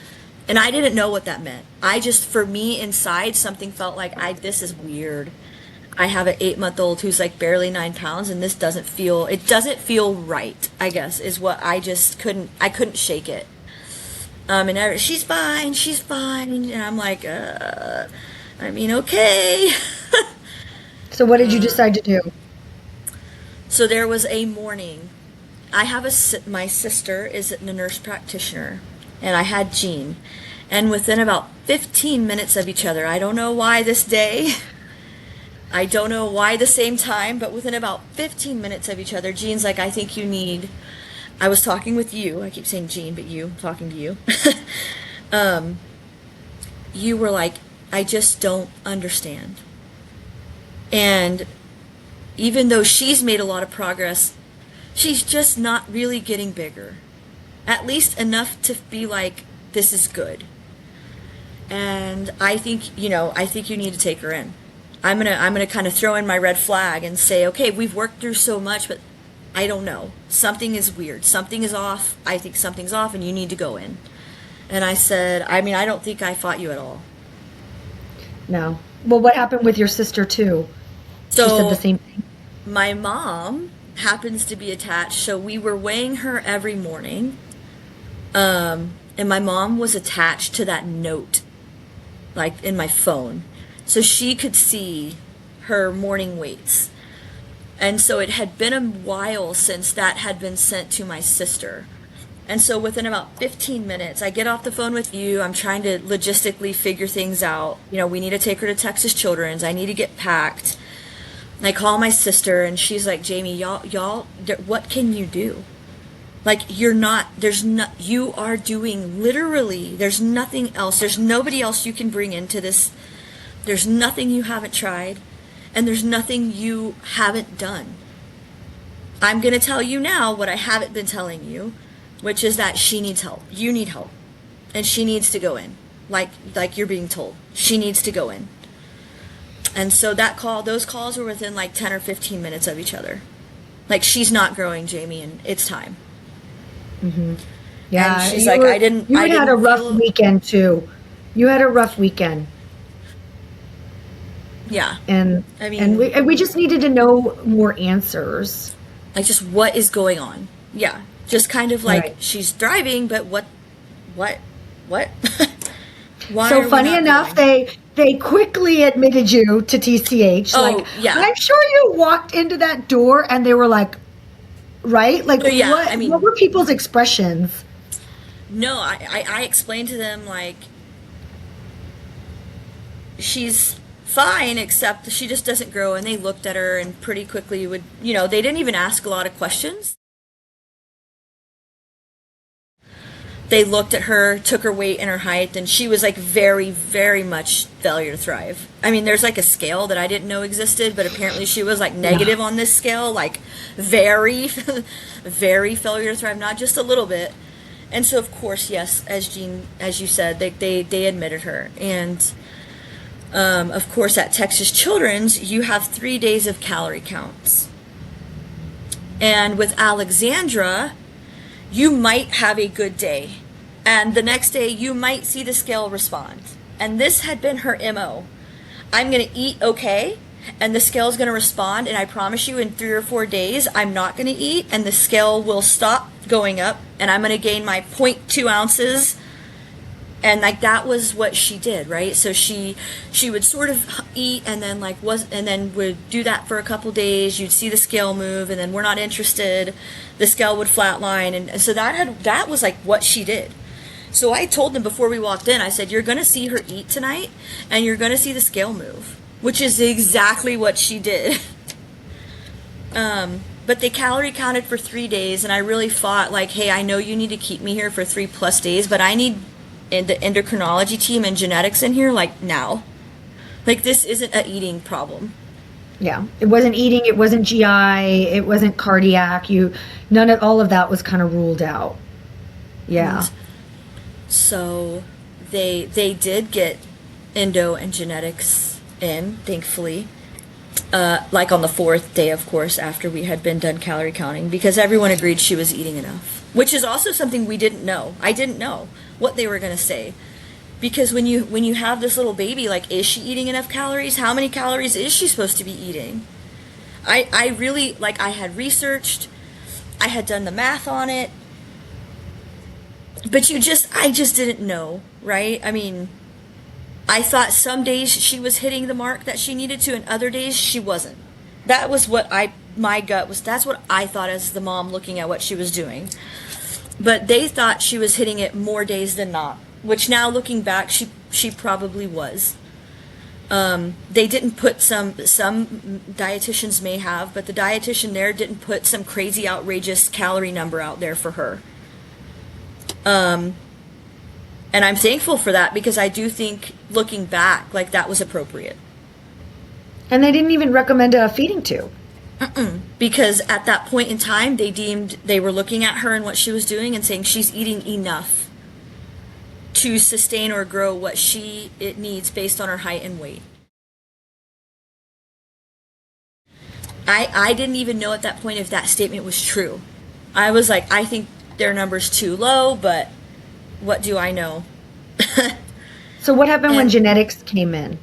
And I didn't know what that meant. For me inside, something felt like, this is weird. I have an 8-month-old who's like barely 9 pounds, and it doesn't feel right, I guess, is what I couldn't shake it. And she's fine. And I'm like, okay. So what did you decide to do? So there was a morning. I have my sister is a nurse practitioner, and I had Jean. And within about 15 minutes of each other, I don't know why this day, I don't know why the same time, but within about 15 minutes of each other, Jean's like, I think you need, I was talking with you, I keep saying Jean, but you, talking to you. You were like, I just don't understand. And even though she's made a lot of progress, she's just not really getting bigger. At least enough to be like, this is good. And I think you need to take her in. I'm gonna kind of throw in my red flag and say, okay, we've worked through so much, but I don't know. Something is weird. Something is off. I think something's off, and you need to go in. And I said, I don't think I fought you at all. No. Well, what happened with your sister too? So, she said the same thing. My mom happens to be attached, so we were weighing her every morning. And my mom was attached to that note, like in my phone. So she could see her morning weights. And so it had been a while since that had been sent to my sister. And so within about 15 minutes, I get off the phone with you. I'm trying to logistically figure things out. You know, we need to take her to Texas Children's. I need to get packed. And I call my sister, and she's like, Jaime, y'all, what can you do? Like, you are doing literally, there's nothing else. There's nobody else you can bring into this. There's nothing you haven't tried, and there's nothing you haven't done. I'm going to tell you now what I haven't been telling you, which is that she needs help. You need help. And she needs to go in. Like you're being told. She needs to go in. And so those calls were within like 10 or 15 minutes of each other. Like, she's not growing, Jaime, and it's time. Mm-hmm. Yeah. And she's like, I didn't. You had a rough weekend too. You had a rough weekend. Yeah. And I mean, and we just needed to know more answers. Like, just what is going on? Yeah. Just kind of like, Right. she's thriving, but what? Why So are we funny not enough, going? they quickly admitted you to TCH. Oh, Like, yeah. I'm sure you walked into that door and they were like, right? Like, Yeah, what, I mean- what were people's expressions? No, I explained to them, like, she's fine, except she just doesn't grow. And they looked at her and pretty quickly would, you know, they didn't even ask a lot of questions. They looked at her, took her weight and her height, and she was like very, very much failure to thrive. I mean, there's like a scale that I didn't know existed, but apparently she was like negative on this scale, like very, very failure to thrive, not just a little bit. And so, of course, yes, as you said, they admitted her. And of course, at Texas Children's, you have 3 days of calorie counts. And with Alexandra, you might have a good day. And the next day, you might see the scale respond. And this had been her MO. I'm going to eat okay, and the scale is going to respond. And I promise you, in 3 or 4 days, I'm not going to eat, and the scale will stop going up, and I'm going to gain my 0.2 ounces. And like, that was what she did, right? So she would sort of eat and then would do that for a couple days. You'd see the scale move, and then we're not interested. The scale would flatline, and so that was like what she did. So I told them before we walked in, I said, you're going to see her eat tonight, and you're going to see the scale move, which is exactly what she did. But they calorie counted for 3 days, and I really fought, like, hey, I know you need to keep me here for 3+ days, but I need the endocrinology team and genetics in here, like, now. Like, this isn't an eating problem. Yeah, it wasn't eating, it wasn't GI, it wasn't cardiac. All of that was kind of ruled out. Yeah. And so they did get endo and genetics in, thankfully. Like on the 4th day, of course, after we had been done calorie counting, because everyone agreed she was eating enough, which is also something we didn't know. I didn't know what they were going to say, because when you have this little baby, like, is she eating enough calories? How many calories is she supposed to be eating? I really, like, I had researched, I had done the math on it, but I just didn't know, right? I mean, I thought some days she was hitting the mark that she needed to, and other days she wasn't. That was what my gut was. That's what I thought as the mom looking at what she was doing. But they thought she was hitting it more days than not, which now looking back, she probably was. They didn't put some dietitians may have, but the dietitian there didn't put some crazy outrageous calorie number out there for her. And I'm thankful for that, because I do think, looking back, like, that was appropriate. And they didn't even recommend a feeding tube. Because at that point in time, they were looking at her and what she was doing and saying she's eating enough to sustain or grow what it needs based on her height and weight. I didn't even know at that point if that statement was true. I was like, I think their number's too low, but what do I know? So what happened when genetics came in?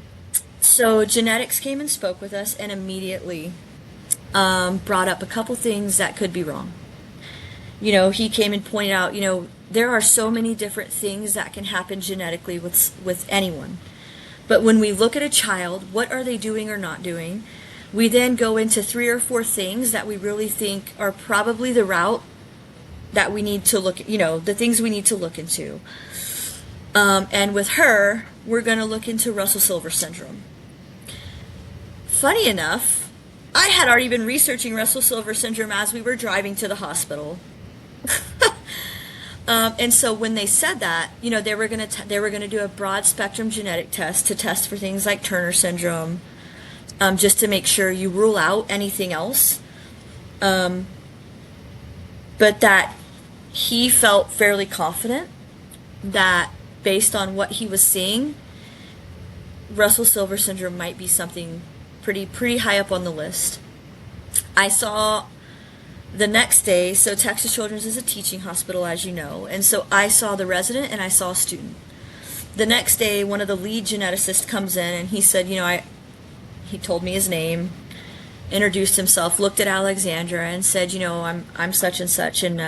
So genetics came and spoke with us, and immediately brought up a couple things that could be wrong. You know, he came and pointed out, you know, there are so many different things that can happen genetically with anyone. But when we look at a child, what are they doing or not doing? We then go into 3 or 4 things that we really think are probably the route that we need to look, the things we need to look into. And with her, we're going to look into Russell Silver syndrome. Funny enough, I had already been researching Russell Silver syndrome as we were driving to the hospital. And so when they said that, they were going to do a broad spectrum genetic test to test for things like Turner syndrome, just to make sure you rule out anything else. But that he felt fairly confident that based on what he was seeing, Russell Silver syndrome might be something pretty high up on the list. I saw the next day, so Texas Children's is a teaching hospital, as you know, and so I saw the resident and I saw a student. The next day, one of the lead geneticists comes in and he said, he told me his name, introduced himself, looked at Alexandra and said, I'm such and such, and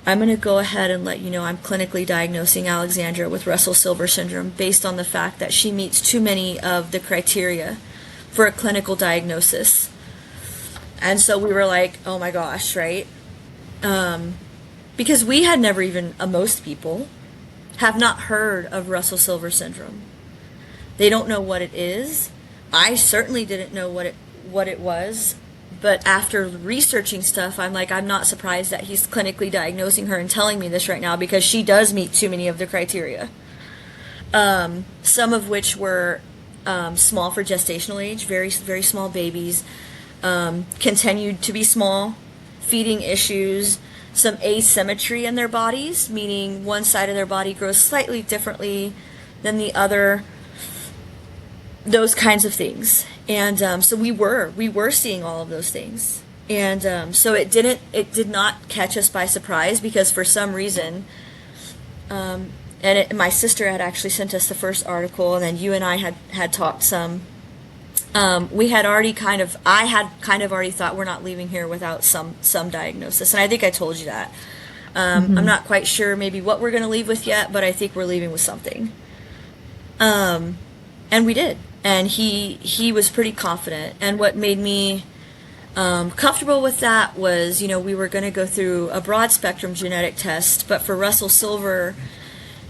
I'm going to go ahead and let you know I'm clinically diagnosing Alexandra with Russell Silver syndrome based on the fact that she meets too many of the criteria for a clinical diagnosis. And so we were like, oh my gosh, right? Because we had never even, most people have not heard of Russell Silver syndrome. They don't know what it is. I certainly didn't know what it was. But after researching stuff, I'm like, I'm not surprised that he's clinically diagnosing her and telling me this right now, because she does meet too many of the criteria. Some of which were small for gestational age, very, very small babies, continued to be small, feeding issues, some asymmetry in their bodies, meaning one side of their body grows slightly differently than the other, those kinds of things. And so we were seeing all of those things. And so it did not catch us by surprise, because for some reason, my sister had actually sent us the first article, and then you and I had talked some. We had already I had already thought we're not leaving here without some diagnosis. And I think I told you that. I'm not quite sure maybe what we're going to leave with yet, but I think we're leaving with something. And we did. And he was pretty confident. And what made me comfortable with that was, we were going to go through a broad spectrum genetic test, but for Russell Silver,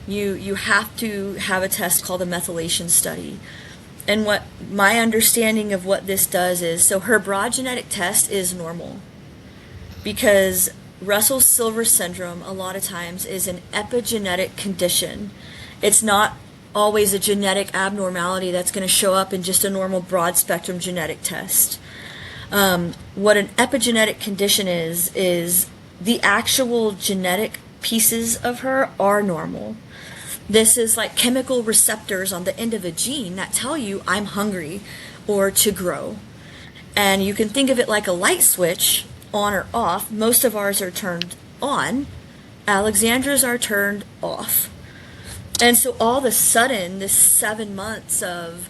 you have to have a test called a methylation study. And what my understanding of what this does is, so her broad genetic test is normal, because Russell Silver syndrome a lot of times is an epigenetic condition. It's not always a genetic abnormality that's going to show up in just a normal broad spectrum genetic test. What an epigenetic condition is the actual genetic pieces of her are normal. This is like chemical receptors on the end of a gene that tell you I'm hungry or to grow. And you can think of it like a light switch, on or off. Most of ours are turned on. Alexandra's are turned off. And so all of a sudden, this 7 months of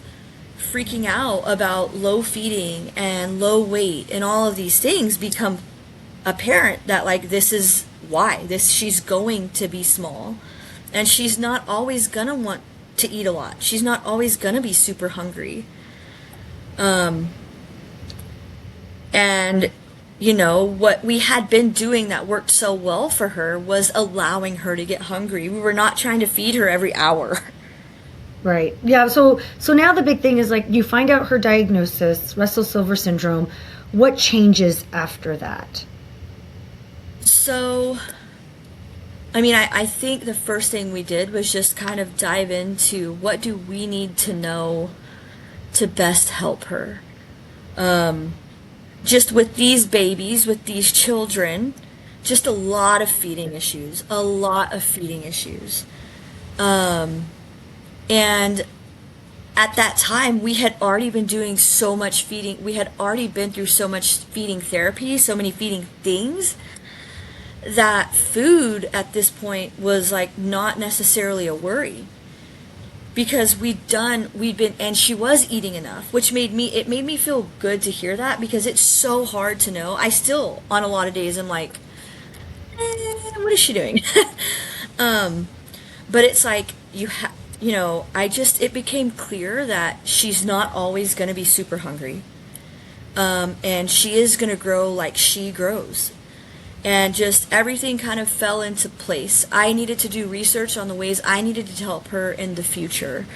freaking out about low feeding and low weight and all of these things become apparent that this is why. She's going to be small. And she's not always going to want to eat a lot. She's not always going to be super hungry. And, what we had been doing that worked so well for her was allowing her to get hungry. We were not trying to feed her every hour. Right. Yeah. So now the big thing is you find out her diagnosis, Russell Silver syndrome. What changes after that? So, I think the first thing we did was just kind of dive into what do we need to know to best help her. Just with these babies, with these children, just a lot of feeding issues. And at that time, we had already been doing so much feeding. We had already been through so much feeding therapy, so many feeding things, that food at this point was not necessarily a worry, because and she was eating enough, which made me feel good to hear that, because it's so hard to know. I still, on a lot of days, I'm like, what is she doing? But it's it became clear that she's not always going to be super hungry. And she is going to grow like she grows. And just everything kind of fell into place. I needed to do research on the ways I needed to help her in the future,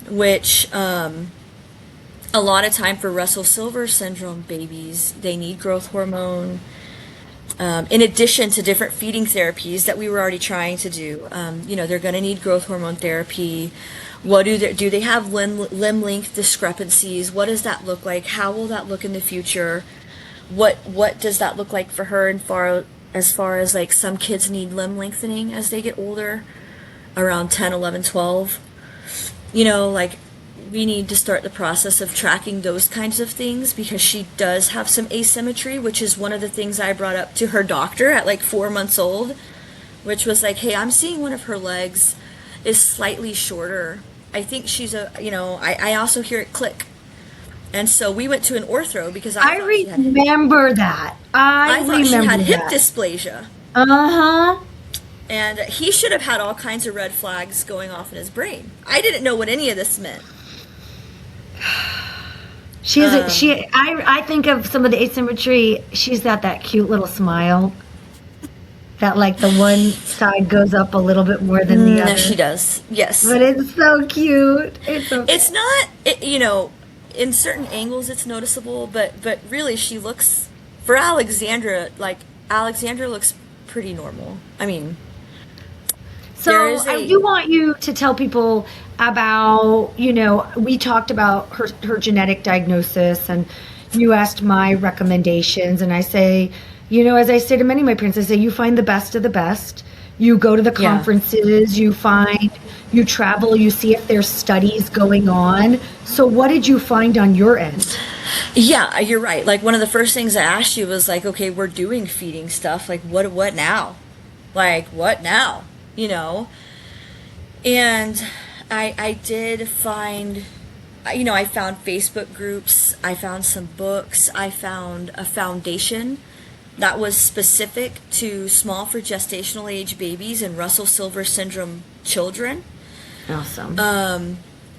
which a lot of time for Russell Silver syndrome babies, they need growth hormone. In addition to different feeding therapies that we were already trying to do, they're going to need growth hormone therapy. What do they have limb length discrepancies? What does that look like? How will that look in the future? What does that look like for her? And as far as like some kids need limb lengthening as they get older, around 10, 11, 12. Like we need to start the process of tracking those kinds of things because she does have some asymmetry, which is one of the things I brought up to her doctor at like 4 months old, which was like, hey, I'm seeing one of her legs is slightly shorter. I think she's I also hear it click. And so we went to an ortho because I remember that. I thought she had hip that. dysplasia. Uh-huh. And he should have had all kinds of red flags going off in his brain. I didn't know what any of this meant. I think of some of the asymmetry. She's got that cute little smile. That like the one side goes up a little bit more than the other. She does. Yes. But it's so cute. It's not, in certain angles it's noticeable, but really she looks, for Alexandra looks pretty normal. I mean, so I do want you to tell people about, we talked about her genetic diagnosis and you asked my recommendations, and I say, as I say to many of my parents, I say, you find the best of the best. You go to the conferences, you travel, you see if there's studies going on. So what did you find on your end? Yeah, you're right. Like one of the first things I asked you was like, okay, we're doing feeding stuff. Like what now? Like what now? And I did find, I found Facebook groups, I found some books, I found a foundation that was specific to small for gestational age babies and Russell Silver syndrome children. Awesome.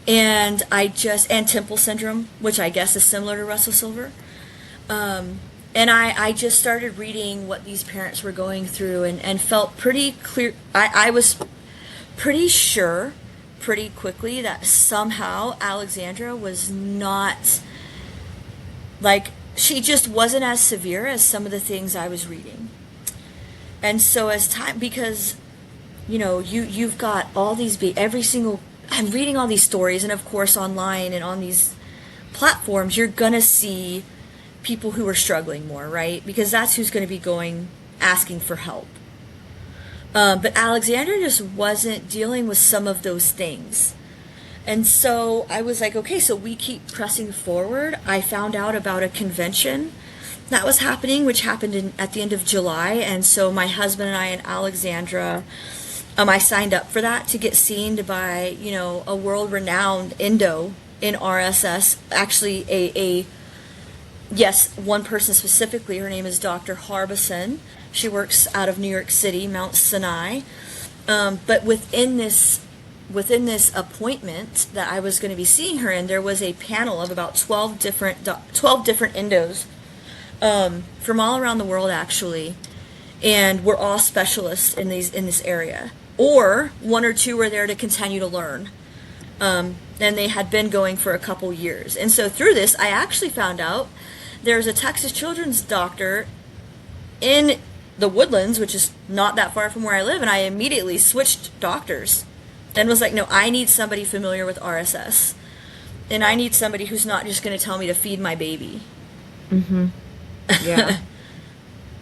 And and Temple syndrome, which I guess is similar to Russell Silver. And I just started reading what these parents were going through and felt pretty clear. I was pretty sure pretty quickly that somehow Alexandra was not, like, she just wasn't as severe as some of the things I was reading. And so as time, because, you've got all these, I'm reading all these stories, and of course online and on these platforms, you're going to see people who are struggling more, right? Because that's who's going to be asking for help. But Alexandra just wasn't dealing with some of those things. And so I was like, okay, so we keep pressing forward. I found out about a convention that was happening, which happened at the end of July. And so my husband and I and Alexandra, I signed up for that to get seen by, a world-renowned endo in RSS. Actually, yes, one person specifically. Her name is Dr. Harbison. She works out of New York City, Mount Sinai. But within this appointment that I was going to be seeing her in, there was a panel of about 12 different endos from all around the world, actually, and we're all specialists in this area, or one or two were there to continue to learn. And they had been going for a couple years, and so through this, I actually found out there's a Texas children's doctor in the Woodlands, which is not that far from where I live, and I immediately switched doctors. And was like, no, I need somebody familiar with RSS. And I need somebody who's not just going to tell me to feed my baby. Mm-hmm. Yeah.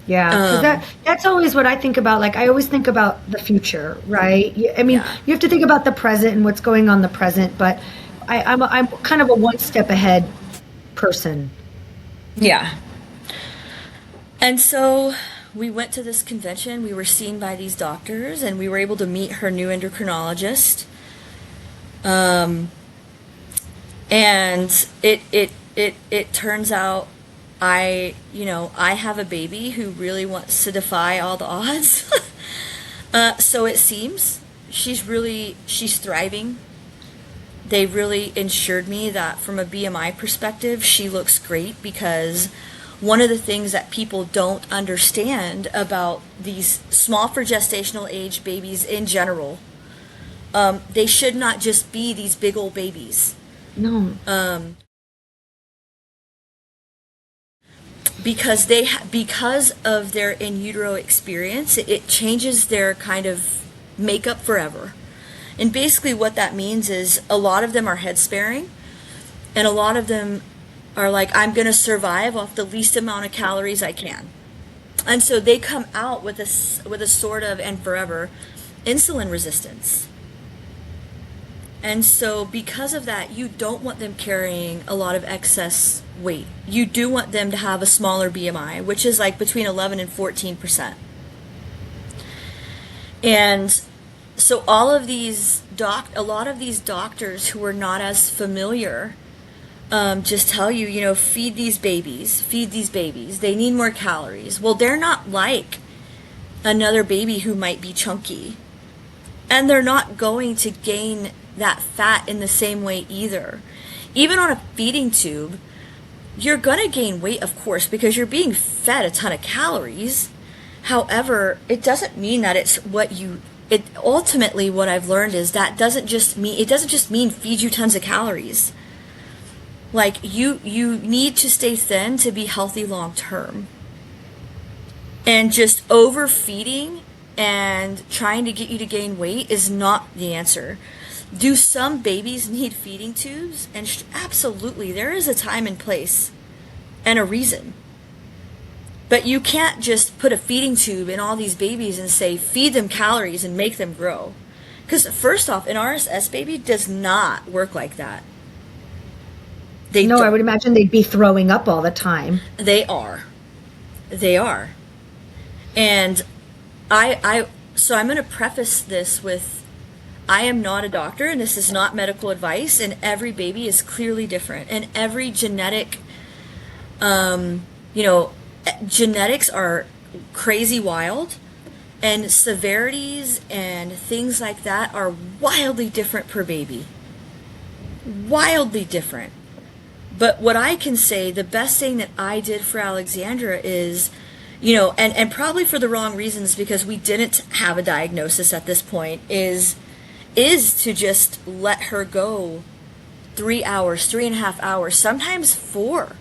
Yeah. 'Cause that's always what I think about. Like, I always think about the future, right? I mean, you have to think about the present and what's going on in the present, but I'm kind of a one step ahead person. Yeah. And so we went to this convention, we were seen by these doctors, and we were able to meet her new endocrinologist. And it turns out I have a baby who really wants to defy all the odds. So it seems she's thriving. They really assured me that from a BMI perspective, she looks great because one of the things that people don't understand about these small for gestational age babies in general, they should not just be these big old babies. No. Because because of their in utero experience, it changes their kind of makeup forever. And basically what that means is a lot of them are head sparing, and a lot of them are like, I'm going to survive off the least amount of calories I can. And so they come out with a sort of, and forever, insulin resistance. And so because of that, you don't want them carrying a lot of excess weight. You do want them to have a smaller BMI, which is like between 11 and 14%. And so a lot of these doctors who are not as familiar just tell you, you know, feed these babies. They need more calories. Well, they're not like another baby who might be chunky. And they're not going to gain that fat in the same way either. Even on a feeding tube, you're going to gain weight, of course, because you're being fed a ton of calories. However, it doesn't mean that it's ultimately what I've learned is that it doesn't just mean feed you tons of calories. Like you need to stay thin to be healthy long term. And just overfeeding and trying to get you to gain weight is not the answer. Do some babies need feeding tubes? And absolutely, there is a time and place and a reason. But you can't just put a feeding tube in all these babies and say, feed them calories and make them grow. Because first off, an RSS baby does not work like that. I would imagine they'd be throwing up all the time. They are. And so I'm going to preface this with, I am not a doctor, and this is not medical advice, and every baby is clearly different. And every genetic, genetics are crazy wild, and severities and things like that are wildly different per baby. Wildly different. But what I can say, the best thing that I did for Alexandra is, and probably for the wrong reasons because we didn't have a diagnosis at this point, is to just let her go 3 hours, 3.5 hours, sometimes 4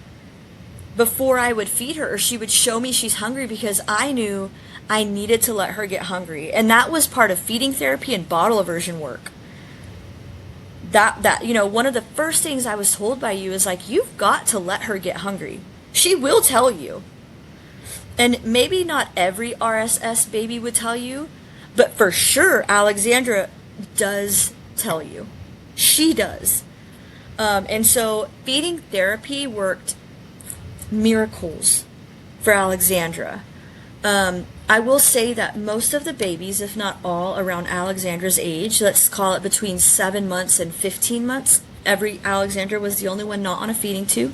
before I would feed her, or she would show me she's hungry because I knew I needed to let her get hungry. And that was part of feeding therapy and bottle aversion work. One of the first things I was told by you is like, you've got to let her get hungry. She will tell you. And maybe not every RSS baby would tell you, but for sure Alexandra does tell you. She does. And so feeding therapy worked miracles for Alexandra. I will say that most of the babies, if not all, around Alexandra's age, let's call it between 7 months and 15 months, Alexandra was the only one not on a feeding tube.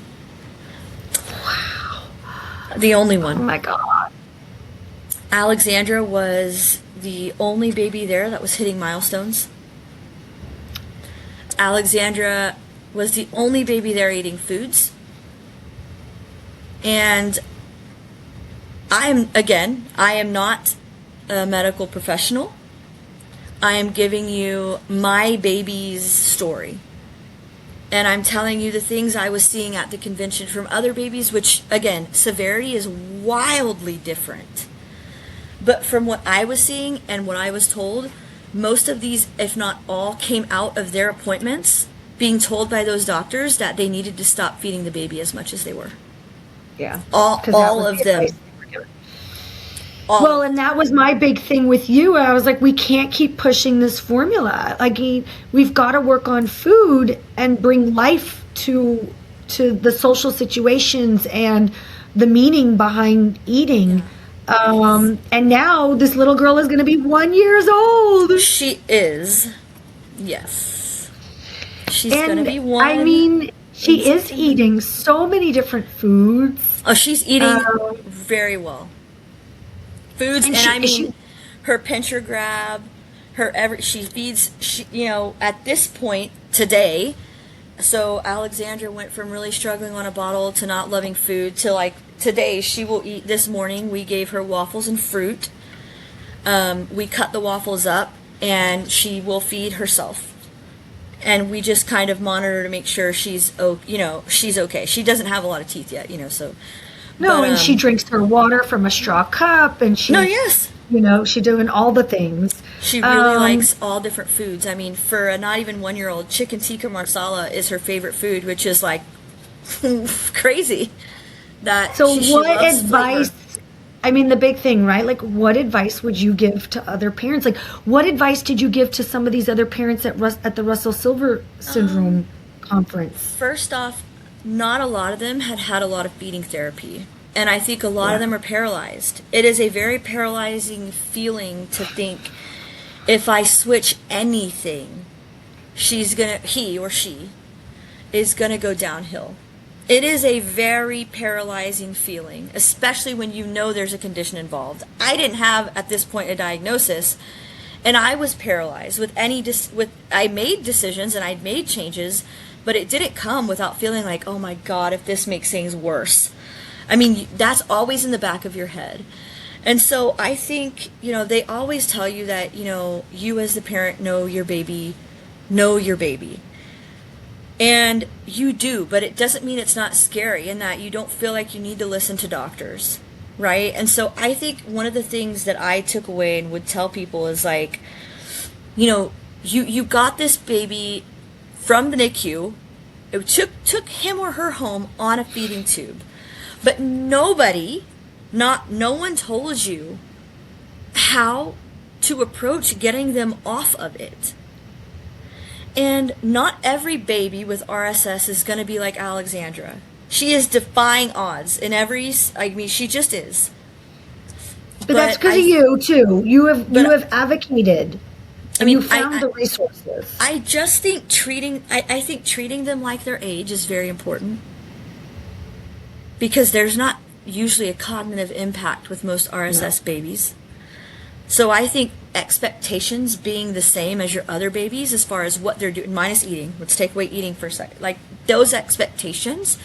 Wow. The only one. Oh my God. Alexandra was the only baby there that was hitting milestones. Alexandra was the only baby there eating foods. And I am not a medical professional. I am giving you my baby's story. And I'm telling you the things I was seeing at the convention from other babies, which, again, severity is wildly different. But from what I was seeing and what I was told, most of these, if not all, came out of their appointments being told by those doctors that they needed to stop feeding the baby as much as they were. Yeah. All of them. Well, and that was my big thing with you. I was like, we can't keep pushing this formula. Like, we've got to work on food and bring life to the social situations and the meaning behind eating. And now this little girl is going to be 1 year old. She is. Yes. She's going to be 1. I mean, she is eating so many different foods. Oh, she's eating very well. Foods, and her pincher grab, she feeds, at this point today, so Alexandra went from really struggling on a bottle to not loving food to like today she will eat. This morning we gave her waffles and fruit. We cut the waffles up, and she will feed herself. And we just kind of monitor to make sure she's okay. She doesn't have a lot of teeth yet, so. No, But, and she drinks her water from a straw cup, and she, No, yes. She's doing all the things. She really likes all different foods. I mean, for a not even 1-year-old, chicken tikka masala is her favorite food, which is like crazy. So she what loves advice, flavor. I mean, the big thing, right? Like, what advice would you give to other parents? Like, what advice did you give to some of these other parents at the Russell Silver Syndrome conference? First off, not a lot of them had a lot of feeding therapy. And I think a lot of them are paralyzed. It is a very paralyzing feeling to think if I switch anything, he or she is gonna go downhill. It is a very paralyzing feeling, especially when you know there's a condition involved. I didn't have at this point a diagnosis, and I was paralyzed with I made decisions and I made changes, but it didn't come without feeling like, oh my God, if this makes things worse. I mean, that's always in the back of your head. And so I think, they always tell you that, you as the parent know your baby. And you do, but it doesn't mean it's not scary and that you don't feel like you need to listen to doctors, right? And so I think one of the things that I took away and would tell people is like, you got this baby from the NICU. It took him or her home on a feeding tube. But no one told you how to approach getting them off of it. And not every baby with RSS is going to be like Alexandra. She is defying odds she just is. But that's because of you too. You have advocated. You found the resources. I just think I think treating them like their age is very important. Because there's not usually a cognitive impact with most RSS babies. So I think expectations being the same as your other babies as far as what they're doing, minus eating. Let's take away eating for a second. Like, those expectations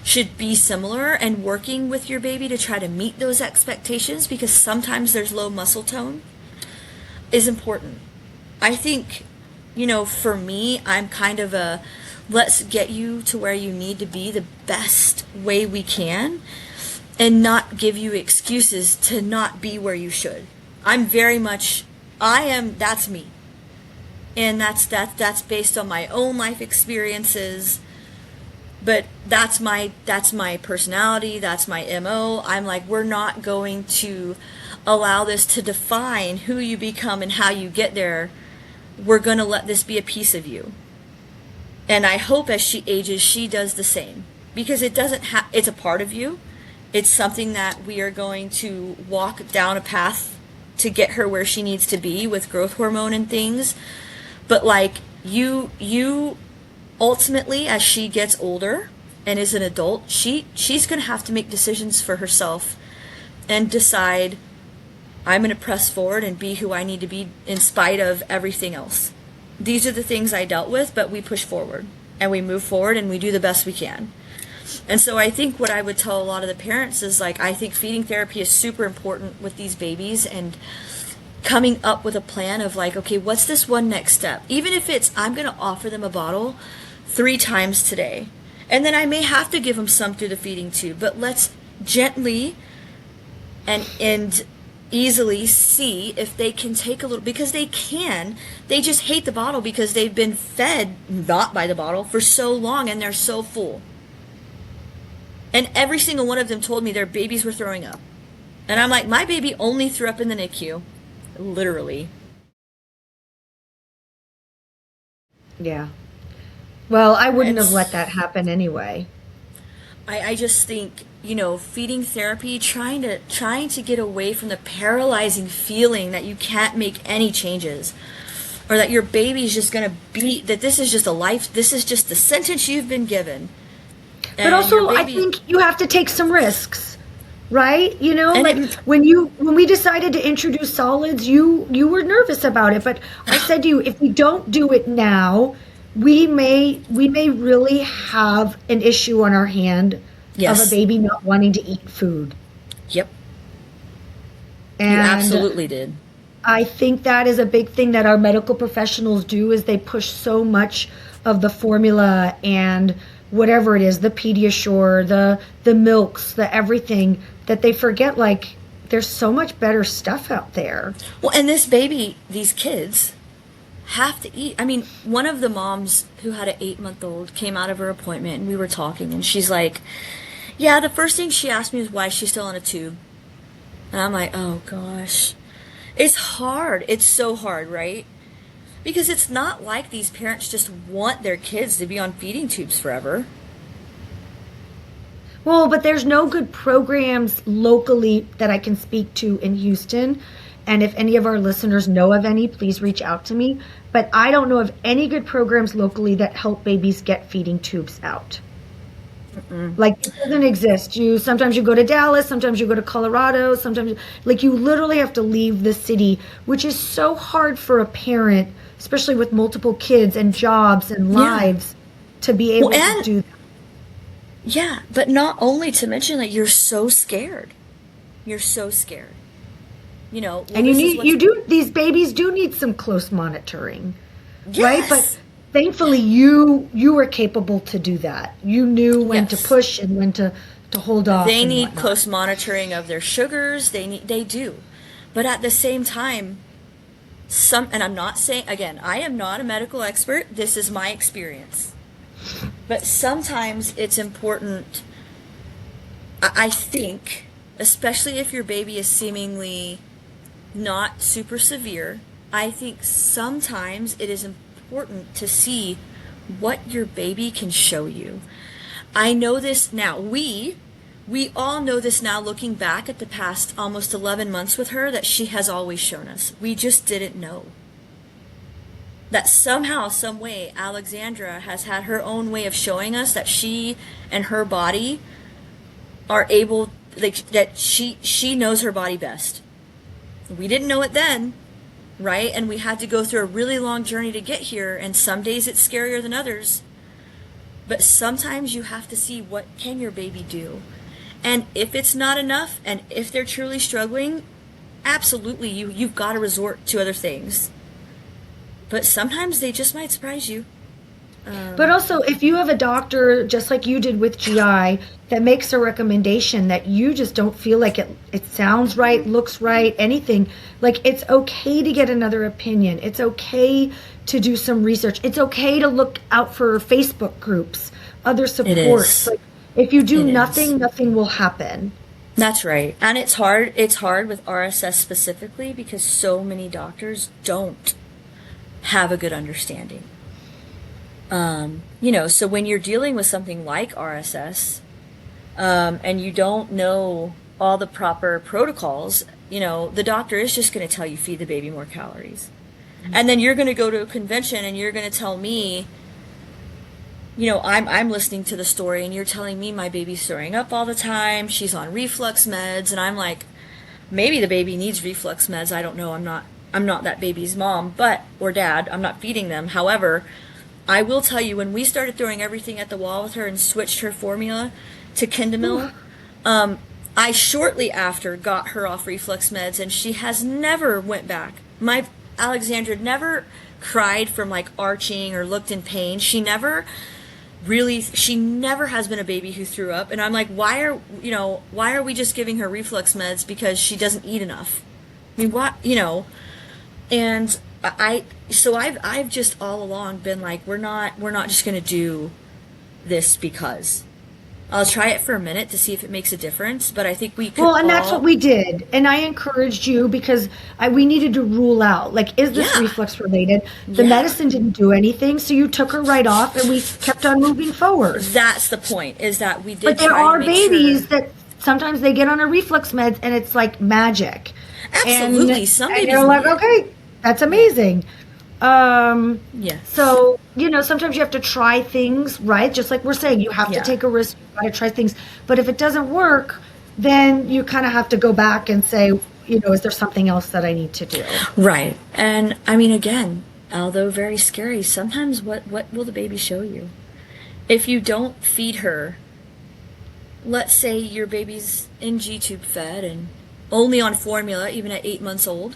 should be similar, and working with your baby to try to meet those expectations, because sometimes there's low muscle tone, is important. I think, for me, I'm kind of let's get you to where you need to be the best way we can, and not give you excuses to not be where you should. That's me. And that's based on my own life experiences, but that's my personality, that's my MO. I'm like, we're not going to allow this to define who you become and how you get there. We're going to let this be a piece of you. And I hope as she ages, she does the same, because it's a part of you. It's something that we are going to walk down a path to get her where she needs to be with growth hormone and things. But like you ultimately, as she gets older and is an adult, she's going to have to make decisions for herself and decide, I'm going to press forward and be who I need to be in spite of everything else. These are the things I dealt with, but we push forward and we move forward and we do the best we can. And so I think what I would tell a lot of the parents is, like, I think feeding therapy is super important with these babies, and coming up with a plan of like, okay, what's this one next step? Even if it's, I'm going to offer them a bottle 3 times today, and then I may have to give them some through the feeding tube, but let's gently and easily see if they can take a little, because they just hate the bottle because they've been fed not by the bottle for so long and they're so full. And every single one of them told me their babies were throwing up. And I'm like, my baby only threw up in the NICU. Literally. Yeah. Well, I wouldn't have let that happen anyway. I just think, feeding therapy, trying to get away from the paralyzing feeling that you can't make any changes, or that your baby's just going to that this is just this is just the sentence you've been given. But also, I think you have to take some risks, right? And when we decided to introduce solids, you were nervous about it. But I said to you, if we don't do it now, we may really have an issue on our hand of a Yes. baby not wanting to eat food. Yep. You And absolutely did. I think that is a big thing that our medical professionals do is they push so much of the formula and whatever it is, the Pediasure, the milks, the everything, that they forget like there's so much better stuff out there. Well, and this baby, these kids have to eat. I mean, one of the moms who had an 8-month-old came out of her appointment and we were talking and she's like, yeah, the first thing she asked me was why she's still on a tube. And I'm like, oh gosh. It's hard. It's so hard, right? Because it's not like these parents just want their kids to be on feeding tubes forever. Well, but there's no good programs locally that I can speak to in Houston. And if any of our listeners know of any, please reach out to me. But I don't know of any good programs locally that help babies get feeding tubes out. Like it doesn't exist. Sometimes you go to Dallas, sometimes you go to Colorado, sometimes like you literally have to leave the city, which is so hard for a parent, especially with multiple kids and jobs and lives, to be able to do that. Yeah, but not only to mention that you're so scared. You're so scared. You know, And these babies do need some close monitoring. Right? But thankfully you were capable to do that. You knew when to push and when to hold off. They need whatnot. close monitoring of their sugars. They do. But at the same time, and I'm not saying, again, I am not a medical expert. This is my experience. But sometimes it's important, I think, especially if your baby is seemingly not super severe, I think sometimes it is important to see what your baby can show you. I know this now. We all know this now looking back at the past almost 11 months with her, that she has always shown us. We just didn't know. That somehow, some way, Alexandra has had her own way of showing us that she and her body are able, like, that she knows her body best. We didn't know it then, right? And we had to go through a really long journey to get here, and some days it's scarier than others. But sometimes you have to see what can your baby do. And if it's not enough, and if they're truly struggling, absolutely, you've got to resort to other things. But sometimes they just might surprise you. But also, if you have a doctor, just like you did with GI, that makes a recommendation that you just don't feel like it sounds right, looks right, anything, like it's okay to get another opinion. It's okay to do some research. It's okay to look out for Facebook groups, other supports. Like, if you do nothing will happen. That's right. And it's hard. It's hard with RSS specifically because so many doctors don't have a good understanding. So when you're dealing with something like RSS, and you don't know all the proper protocols, the doctor is just going to tell you feed the baby more calories. And then you're going to go to a convention and you're going to tell me, I'm listening to the story and you're telling me my baby's throwing up all the time. She's on reflux meds. And I'm like, maybe the baby needs reflux meds. I don't know. I'm not that baby's mom, or dad. I'm not feeding them. However, I will tell you, when we started throwing everything at the wall with her and switched her formula to Kindamil, I shortly after got her off reflux meds, and she has never went back. My Alexandra never cried from like arching or looked in pain. She never has been a baby who threw up. And I'm like, why are we just giving her reflux meds because she doesn't eat enough? I mean, what, and I've just all along been like, we're not just going to do this because. I'll try it for a minute to see if it makes a difference, but I think we could. Well, and that's what we did. And I encouraged you because we needed to rule out, like, is this reflux related? The medicine didn't do anything, so you took her right off and we kept on moving forward. That's the point, is that we did. But there are babies that sometimes they get on a reflux meds and it's like magic. Absolutely. Some babies. And you're like, okay, that's amazing. Yeah. So, sometimes you have to try things, right? Just like we're saying, you have to take a risk, you got to try things. But if it doesn't work, then you kind of have to go back and say, is there something else that I need to do? Right. And I mean, again, although very scary, sometimes what will the baby show you? If you don't feed her let's say your baby's in G-tube fed and only on formula, even at 8 months old,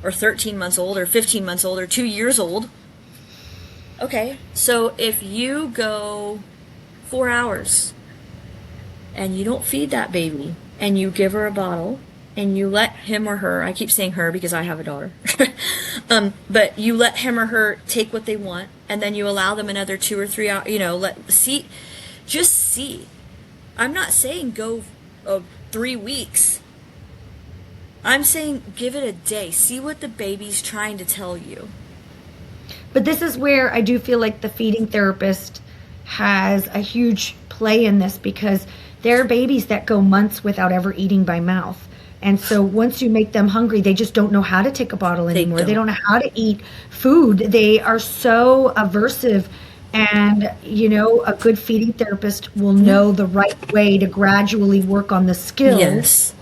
or 13 months old, or 15 months old, or 2 years old. Okay, so if you go 4 hours and you don't feed that baby and you give her a bottle and you let him or her, I keep saying her because I have a daughter, but you let him or her take what they want and then you allow them another 2 or 3 hours, just see. I'm not saying go 3 weeks. I'm saying give it a day. See what the baby's trying to tell you. But this is where I do feel like the feeding therapist has a huge play in this, because there are babies that go months without ever eating by mouth. And so once you make them hungry, they just don't know how to take a bottle anymore. They don't know how to eat food. They are so aversive. And, a good feeding therapist will know the right way to gradually work on the skills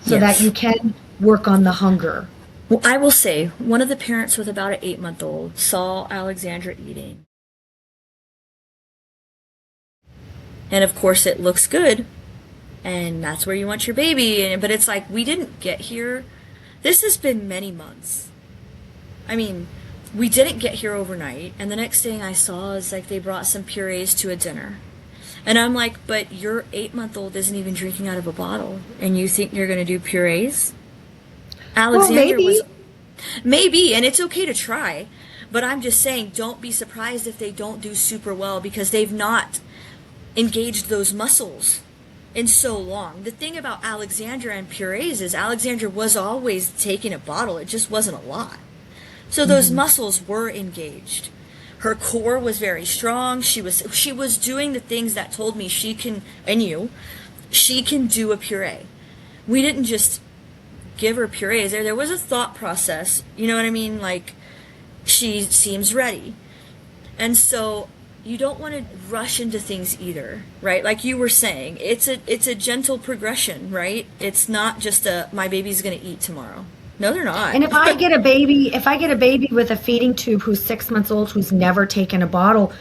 so that you can work on the hunger. Well, I will say, one of the parents with about an 8-month-old saw Alexandra eating. And of course it looks good. And that's where you want your baby. But it's like, we didn't get here. This has been many months. I mean, we didn't get here overnight. And the next thing I saw is like they brought some purees to a dinner. And I'm like, but your 8-month-old isn't even drinking out of a bottle. And you think you're going to do purees? Alexandra was... Maybe, and it's okay to try. But I'm just saying, don't be surprised if they don't do super well because they've not engaged those muscles in so long. The thing about Alexandra and purees is Alexandra was always taking a bottle. It just wasn't a lot. So those muscles were engaged. Her core was very strong. She was doing the things that told me she can, and she can do a puree. We didn't just give her purees. There was a thought process. You know what I mean? Like, she seems ready. And so you don't want to rush into things either, right? Like you were saying, it's a gentle progression, right? It's not just my baby's going to eat tomorrow. No, they're not. And if I get a baby with a feeding tube who's 6 months old, who's never taken a bottle,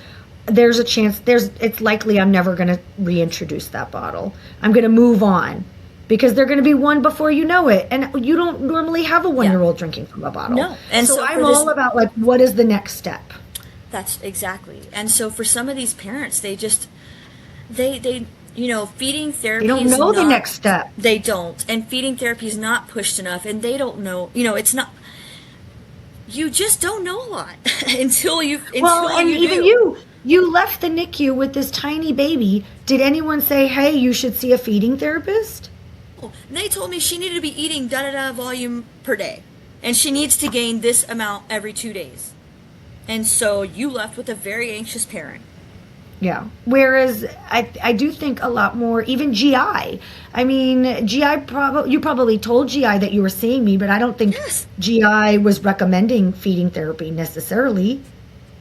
there's a chance, it's likely I'm never going to reintroduce that bottle. I'm going to move on because they're going to be one before you know it. And you don't normally have a 1-year-old drinking from a bottle. No. And so I'm all about like, what is the next step? That's exactly. And so for some of these parents, they feeding therapy. They don't know the next step. They don't. And feeding therapy is not pushed enough. And they don't know, it's not, you just don't know a lot until you you left the NICU with this tiny baby. Did anyone say, hey, you should see a feeding therapist? They told me she needed to be eating da-da-da volume per day. And she needs to gain this amount every 2 days. And so you left with a very anxious parent. Yeah. Whereas I do think a lot more, even GI. I mean, you probably told GI that you were seeing me, but I don't think GI was recommending feeding therapy necessarily.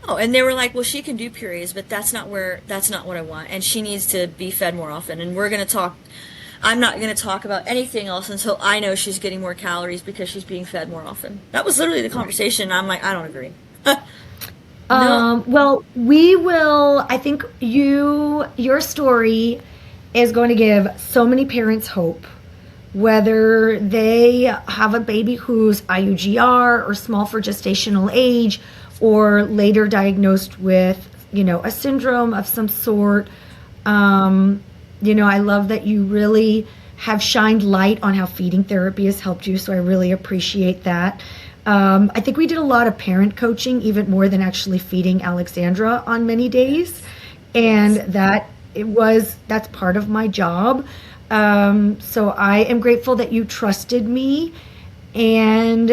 Oh, and they were like, well, she can do purees, but that's not what I want. And she needs to be fed more often. And I'm not going to talk about anything else until I know she's getting more calories because she's being fed more often. That was literally the conversation. I'm like, I don't agree. No. Well, we will, I think your story is going to give so many parents hope, whether they have a baby who's IUGR or small for gestational age or later diagnosed with, a syndrome of some sort. I love that you really have shined light on how feeding therapy has helped you. So I really appreciate that. I think we did a lot of parent coaching, even more than actually feeding Alexandra on many days. And that's part of my job. So I am grateful that you trusted me and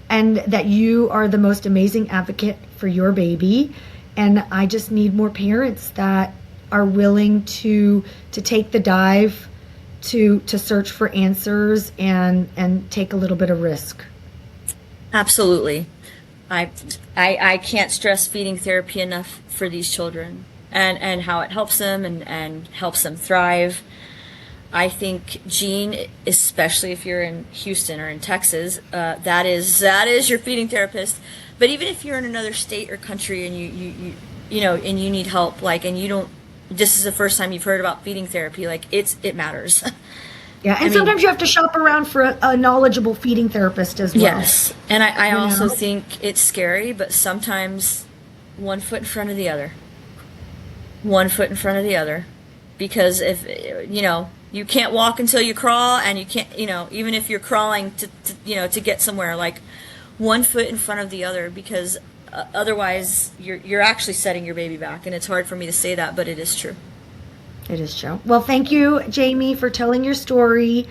that you are the most amazing advocate for your baby. And I just need more parents that are willing to take the dive, to search for answers and take a little bit of risk. Absolutely. I can't stress feeding therapy enough for these children and how it helps them and helps them thrive. I think Jean, especially if you're in Houston or in Texas, that is your feeding therapist. But even if you're in another state or country and you need help, and you don't this is the first time you've heard about feeding therapy, like it matters. Yeah, and I mean, sometimes you have to shop around for a knowledgeable feeding therapist as well. yes. And I also know? think it's scary, but sometimes one foot in front of the other. One foot in front of the other. Because if, you can't walk until you crawl, and you can't, even if you're crawling to get somewhere, like one foot in front of the other, because otherwise you're actually setting your baby back. And it's hard for me to say that, but it is true. It is true. Well, thank you, Jaime, for telling your story.